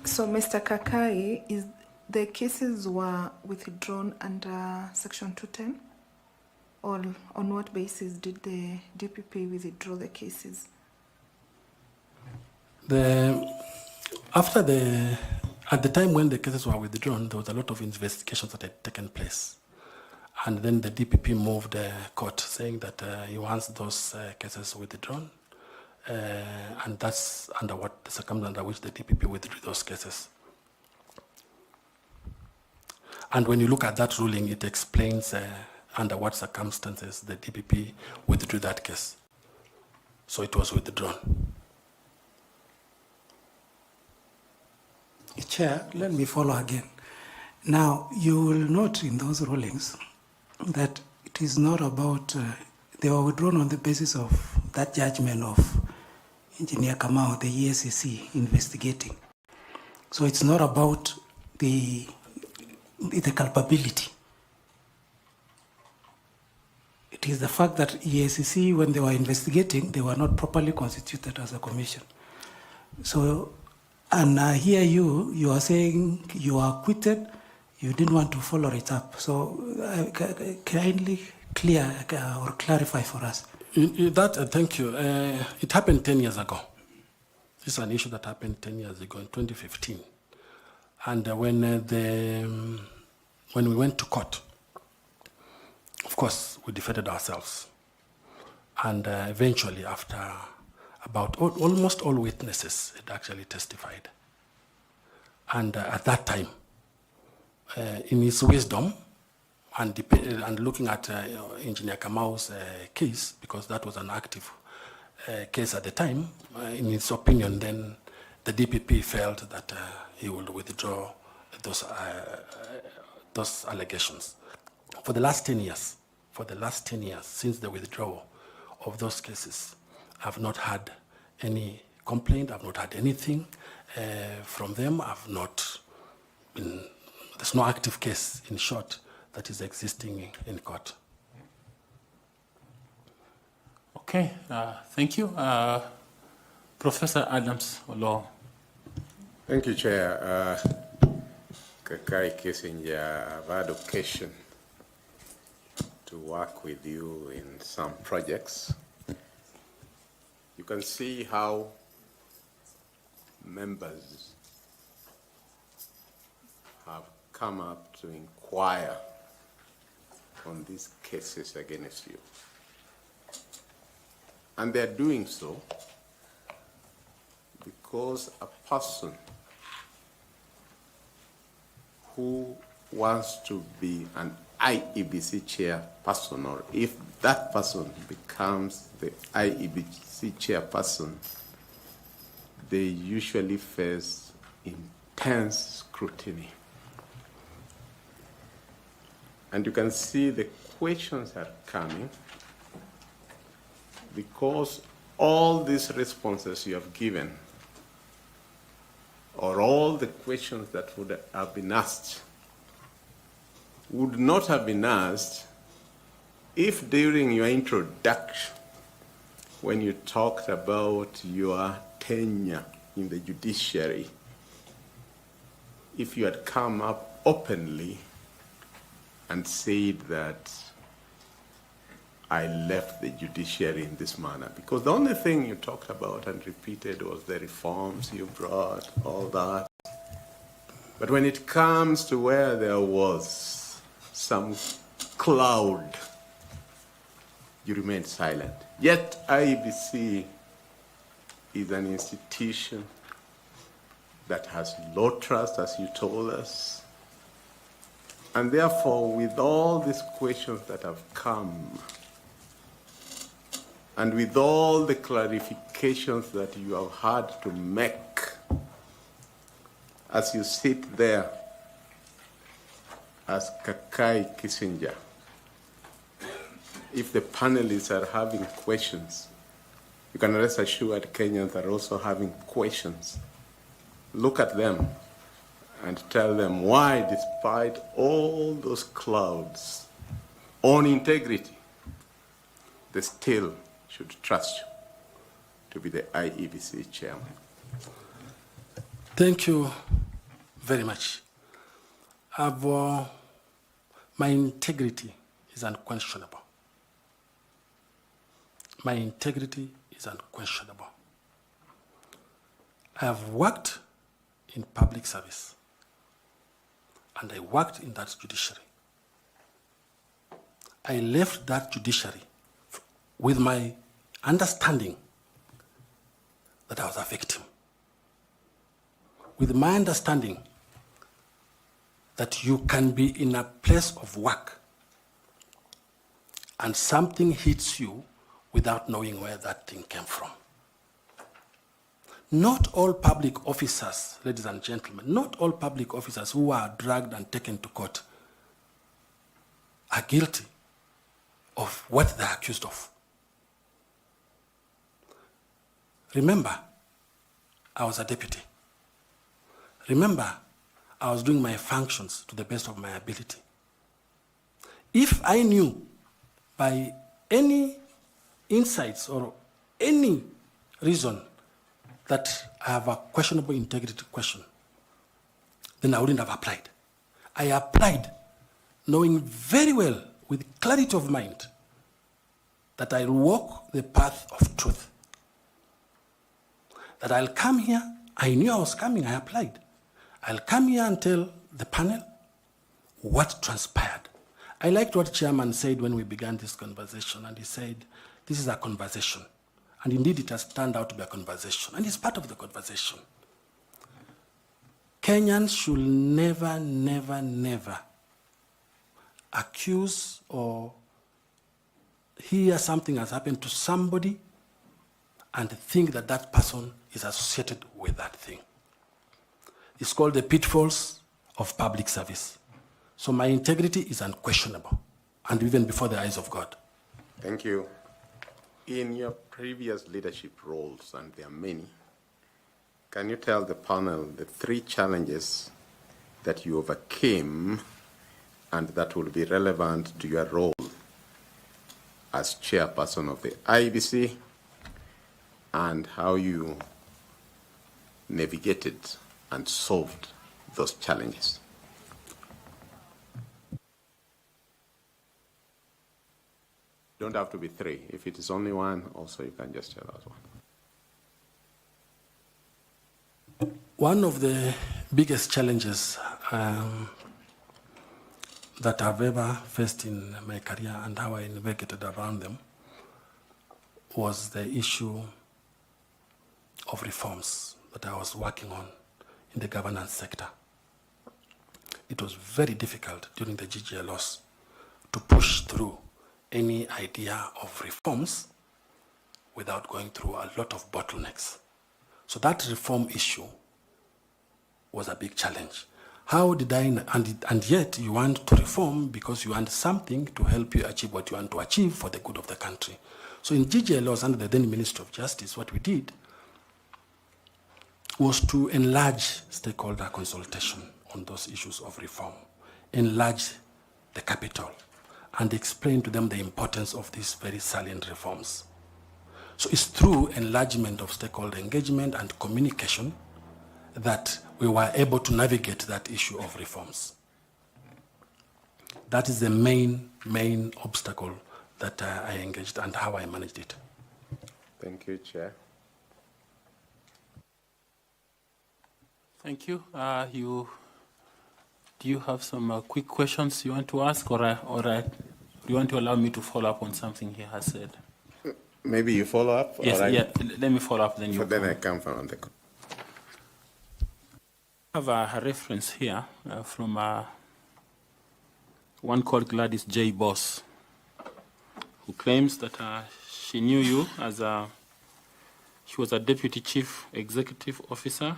So, Mr. Kakai, the cases were withdrawn under Section 210? Or on what basis did the DPP withdraw the cases? At the time when the cases were withdrawn, there was a lot of investigations that had taken place. And then the DPP moved the court saying that he wants those cases withdrawn. And that's under what the circumstance under which the DPP withdrew those cases. And when you look at that ruling, it explains under what circumstances the DPP withdrew that case. So it was withdrawn. Chair, let me follow again. Now, you will note in those rulings that it is not about, they were withdrawn on the basis of that judgment of Engineer Kamau, the EACC investigating. So it's not about the culpability. It is the fact that EACC, when they were investigating, they were not properly constituted as a commission. So, and here you are saying you are acquitted, you didn't want to follow it up. So kindly clear or clarify for us. Thank you. It happened 10 years ago. This is an issue that happened 10 years ago in 2015. And when we went to court, of course, we defended ourselves. And eventually, after about almost all witnesses had actually testified. And at that time, in his wisdom, and looking at Engineer Kamau's case, because that was an active case at the time, in his opinion, then the DPP felt that he would withdraw those allegations. For the last 10 years, since the withdrawal of those cases, I've not had any complaint, I've not had anything from them, there's no active case, in short, that is existing in court. Okay, thank you. Professor Adams Olo. Thank you, Chair. Kakai Kissinger, I've had occasion to work with you in some projects. You can see how members have come up to inquire on these cases against you. And they're doing so because a person who wants to be an IEBC chairperson, or if that person becomes the IEBC chairperson, they usually face intense scrutiny. And you can see the questions are coming because all these responses you have given, or all the questions that would have been asked, would not have been asked if during your introduction, when you talked about your tenure in the judiciary, if you had come up openly and said that I left the judiciary in this manner. Because the only thing you talked about and repeated was the reforms you brought, all that. But when it comes to where there was some cloud, you remained silent. Yet IEBC is an institution that has low trust, as you told us. And therefore, with all these questions that have come, and with all the clarifications that you have had to make, as you sit there as Kakai Kissinger, if the panelists are having questions, you can rest assured Kenyans are also having questions. Look at them and tell them why, despite all those clouds on integrity, they still should trust you to be the IEBC chairman. Thank you very much. My integrity is unquestionable. My integrity is unquestionable. I have worked in public service, and I worked in that judiciary. I left that judiciary with my understanding that I was a victim, with my understanding that you can be in a place of work and something hits you without knowing where that thing came from. Not all public officers, ladies and gentlemen, not all public officers who are dragged and taken to court are guilty of what they're accused of. Remember, I was a deputy. Remember, I was doing my functions to the best of my ability. If I knew by any insights or any reason that I have a questionable integrity question, then I wouldn't have applied. I applied knowing very well, with clarity of mind, that I'll walk the path of truth. That I'll come here, I knew I was coming, I applied. I'll come here and tell the panel what transpired. I liked what Chairman said when we began this conversation, and he said, this is a conversation. And indeed, it has turned out to be a conversation, and it's part of the conversation. Kenyans should never, never, never accuse or hear something has happened to somebody and think that that person is associated with that thing. It's called the pitfalls of public service. So my integrity is unquestionable, and even before the eyes of God. Thank you. In your previous leadership roles, and there are many, can you tell the panel the 3 challenges that you overcame and that will be relevant to your role as chairperson of the IEBC, and how you navigated and solved those challenges? Don't have to be 3. If it is only 1, also you can just tell us 1. One of the biggest challenges that I've ever faced in my career and how I navigated around them was the issue of reforms that I was working on in the governance sector. It was very difficult during the GGL loss to push through any idea of reforms without going through a lot of bottlenecks. So that reform issue was a big challenge. How did I, and yet you want to reform because you want something to help you achieve what you want to achieve for the good of the country. So in GGL laws under the then Minister of Justice, what we did was to enlarge stakeholder consultation on those issues of reform, enlarge the capital, and explain to them the importance of these very salient reforms. So it's through enlargement of stakeholder engagement and communication that we were able to navigate that issue of reforms. That is the main obstacle that I engaged and how I managed it. Thank you, Chair. Thank you. Do you have some quick questions you want to ask, or do you want to allow me to follow up on something he has said? Maybe you follow up? Yes, yeah, let me follow up, then you Then I come from the... I have a reference here from one called Gladys J. Boss, who claims that she knew you as she was a Deputy Chief Executive Officer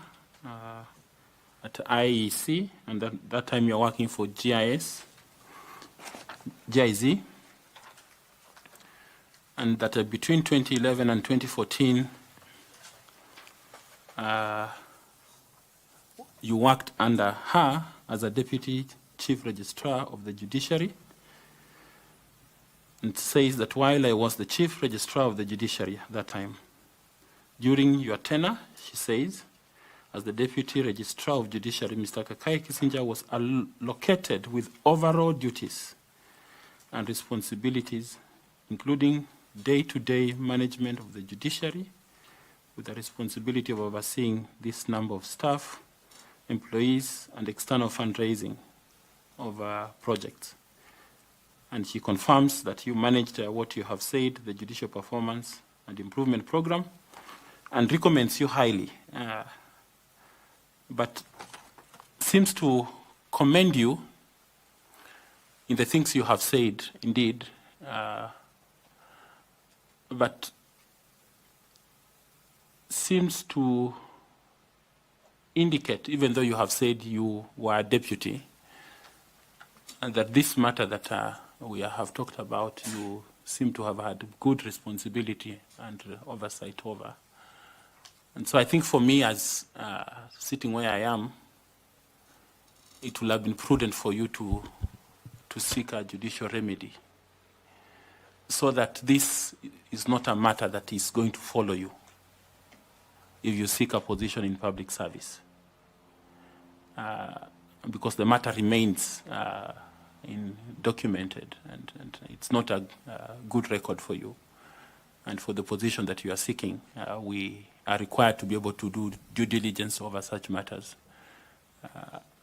at IEC, and that time you're working for GIZ, and that between 2011 and 2014, you worked under her as a Deputy Chief Registrar of the Judiciary. And says that while I was the Chief Registrar of the Judiciary at that time, during your tenure, she says, as the Deputy Registrar of Judiciary, Mr. Kakai Kissinger was allocated with overall duties and responsibilities, including day-to-day management of the judiciary, with the responsibility of overseeing this number of staff, employees, and external fundraising of projects. And she confirms that you managed what you have said, the Judicial Performance and Improvement Program, and recommends you highly, but seems to commend you in the things you have said, indeed, but seems to indicate, even though you have said you were a deputy, and that this matter that we have talked about, you seem to have had good responsibility and oversight over. And so I think for me, as sitting where I am, it will have been prudent for you to seek a judicial remedy, so that this is not a matter that is going to follow you if you seek a position in public service. Because the matter remains documented, and it's not a good record for you. And for the position that you are seeking, we are required to be able to do due diligence over such matters.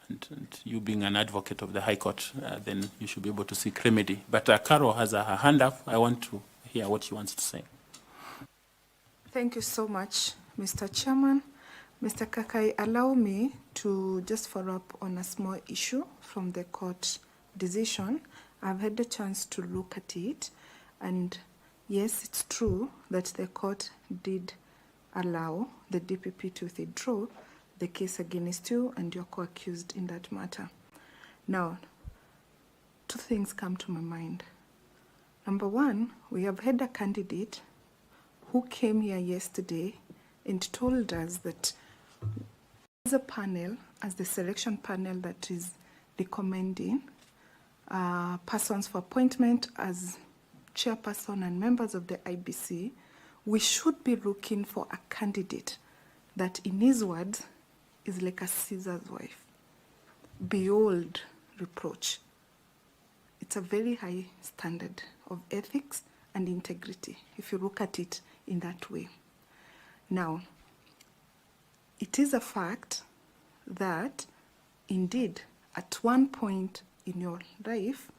And you being an advocate of the High Court, then you should be able to seek remedy. But Carol has her hand up. I want to hear what she wants to say. Thank you so much, Mr. Chairman. Mr. Kakai, allow me to just follow up on a small issue from the court decision. I've had the chance to look at it, and yes, it's true that the court did allow the DPP to withdraw the case against you and your co-accused in that matter. Now, two things come to my mind. Number one, we have had a candidate who came here yesterday and told us that as a panel, as the selection panel that is recommending persons for appointment as chairperson and members of the IEBC, we should be looking for a candidate that, in his words, is like a Caesar's wife, beyond reproach. It's a very high standard of ethics and integrity, if you look at it in that way. Now, it is a fact that, indeed, at one point in your life,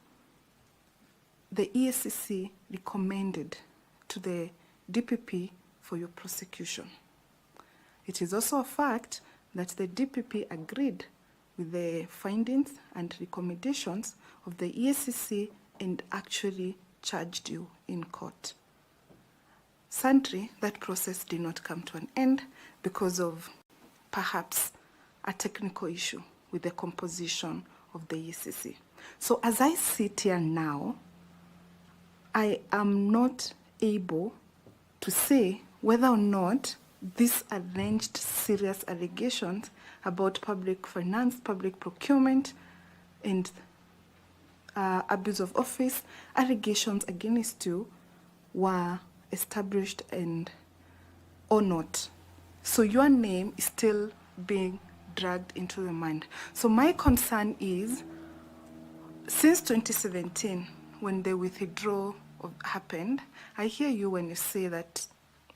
the EACC recommended to the DPP for your prosecution. It is also a fact that the DPP agreed with the findings and recommendations of the EACC and actually charged you in court. Sadly, that process did not come to an end because of perhaps a technical issue with the composition of the EACC. So as I sit here now, I am not able to say whether or not these alleged serious allegations about public finance, public procurement, and abuse of office allegations against you were established and or not. So your name is still being dragged into the mind. So my concern is, since 2017, when the withdrawal happened, I hear you when you say that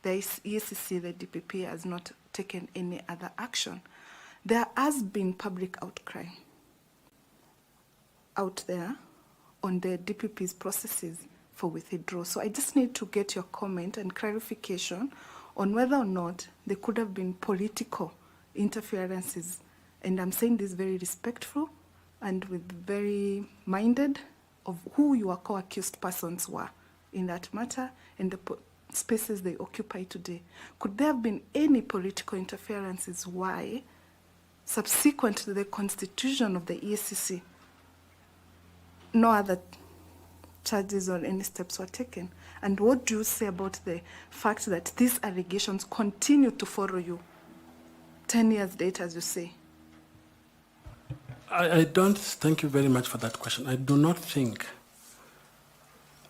the EACC, the DPP, has not taken any other action. There has been public outcry out there on the DPP's processes for withdrawal. So I just need to get your comment and clarification on whether or not there could have been political interferences. And I'm saying this very respectful and with very minded of who your co-accused persons were in that matter and the spaces they occupy today. Could there have been any political interferences why, subsequent to the constitution of the EACC, no other charges or any steps were taken? And what do you say about the fact that these allegations continue to follow you 10 years later, as you say? I don't, thank you very much for that question. I do not think,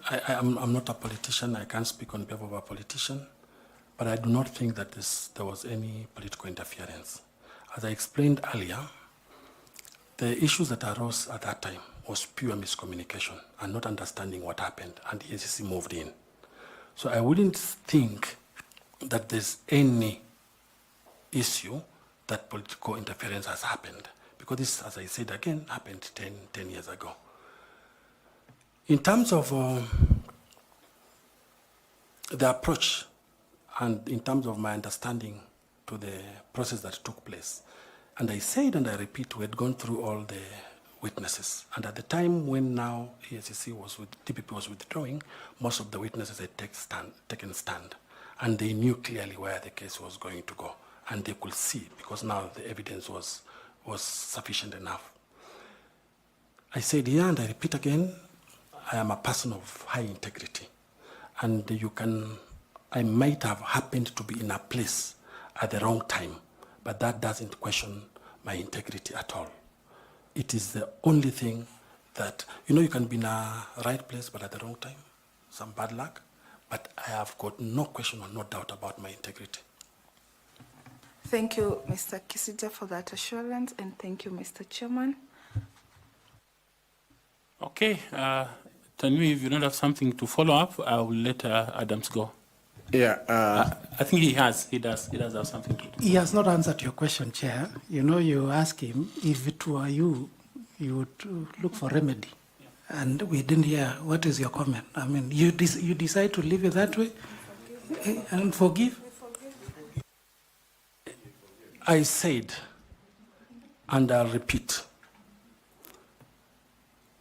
I'm not a politician, I can't speak on behalf of a politician, but I do not think that there was any political interference. As I explained earlier, the issues that arose at that time was pure miscommunication and not understanding what happened, and the EACC moved in. So I wouldn't think that there's any issue that political interference has happened, because this, as I said again, happened 10 years ago. In terms of the approach and in terms of my understanding to the process that took place, and I said and I repeat, we had gone through all the witnesses. And at the time when now EACC DPP was withdrawing, most of the witnesses had taken stand. And they knew clearly where the case was going to go. And they could see, because now the evidence was sufficient enough. I said here, and I repeat again, I am a person of high integrity. And I might have happened to be in a place at the wrong time, but that doesn't question my integrity at all. It is the only thing that, you can be in a right place but at the wrong time, some bad luck, but I have got no question or no doubt about my integrity. Thank you, Mr. Kisija, for that assurance, and thank you, Mr. Chairman. Okay, Tanwi, if you don't have something to follow up, I will let Adams go. Yeah. I think he does have something to do. He has not answered your question, Chair. You ask him, if it were you, you would look for remedy. Yeah. And we didn't hear, what is your comment? I mean, you decide to leave it that way and forgive? I said, and I'll repeat,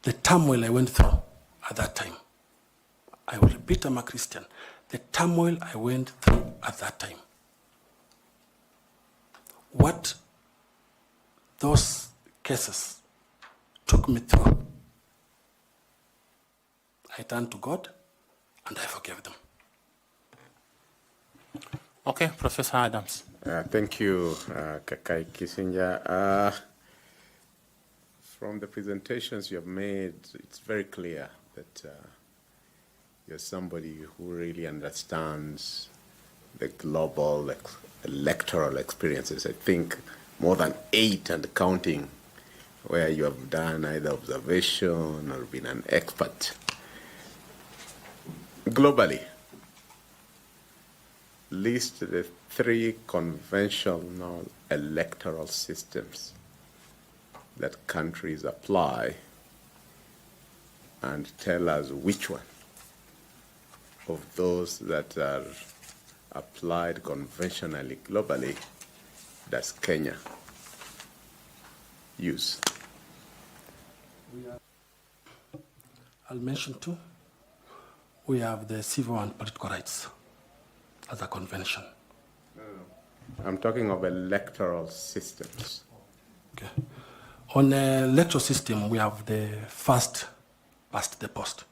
the turmoil I went through at that time, I will repeat, I'm a Christian, the turmoil I went through at that time what those cases took me through, I turned to God and I forgave them. Okay, Professor Adams. Thank you, Kakai Kissinger. From the presentations you have made, it's very clear that you're somebody who really understands the global electoral experiences. I think more than 8 and counting, where you have done either observation or been an expert. Globally, list the 3 conventional electoral systems that countries apply and tell us which one of those that are applied conventionally globally does Kenya use? I'll mention 2. We have the civil and political rights as a convention. I'm talking of electoral systems. Okay. On the electoral system, we have the first past the post.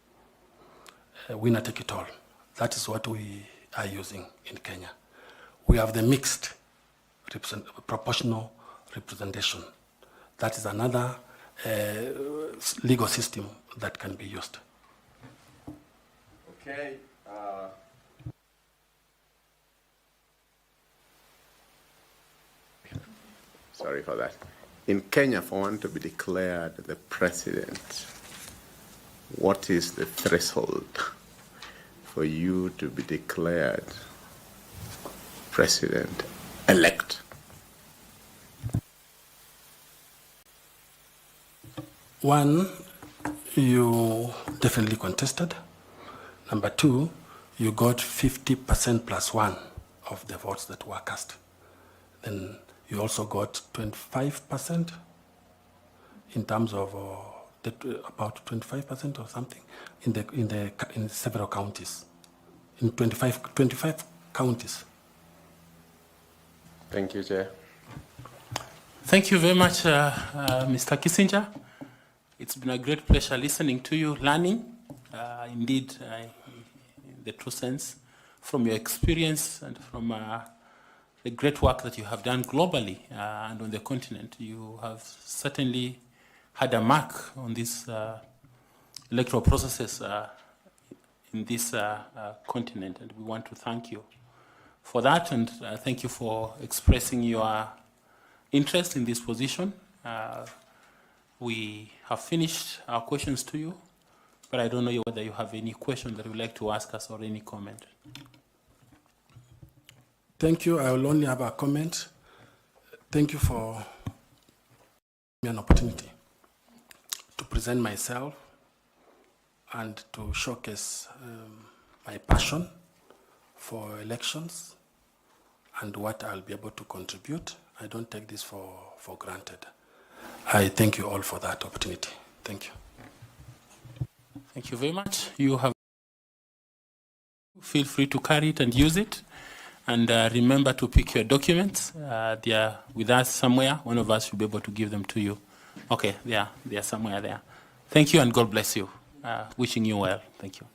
Winner take it all. That is what we are using in Kenya. We have the mixed proportional representation. That is another legal system that can be used. Okay. Sorry for that. In Kenya, for one to be declared the president, what is the threshold for you to be declared president-elect? One, you definitely contested. Number 2, you got 50% plus 1 of the votes that were cast. Then you also got 25% in terms of about 25% or something in several counties, in 25 counties. Thank you, Chair. Thank you very much, Mr. Kissinger. It's been a great pleasure listening to you, learning, indeed, in the true sense, from your experience and from the great work that you have done globally and on the continent. You have certainly had a mark on these electoral processes in this continent, and we want to thank you for that, and thank you for expressing your interest in this position. We have finished our questions to you, but I don't know whether you have any question that you would like to ask us or any comment. Thank you. I will only have a comment. Thank you for giving me an opportunity to present myself and to showcase my passion for elections and what I'll be able to contribute. I don't take this for granted. I thank you all for that opportunity. Thank you. Thank you very much. You have feel free to carry it and use it. And remember to pick your documents. They are with us somewhere. One of us should be able to give them to you. Okay, they are somewhere there. Thank you and God bless you. Wishing you well. Thank you.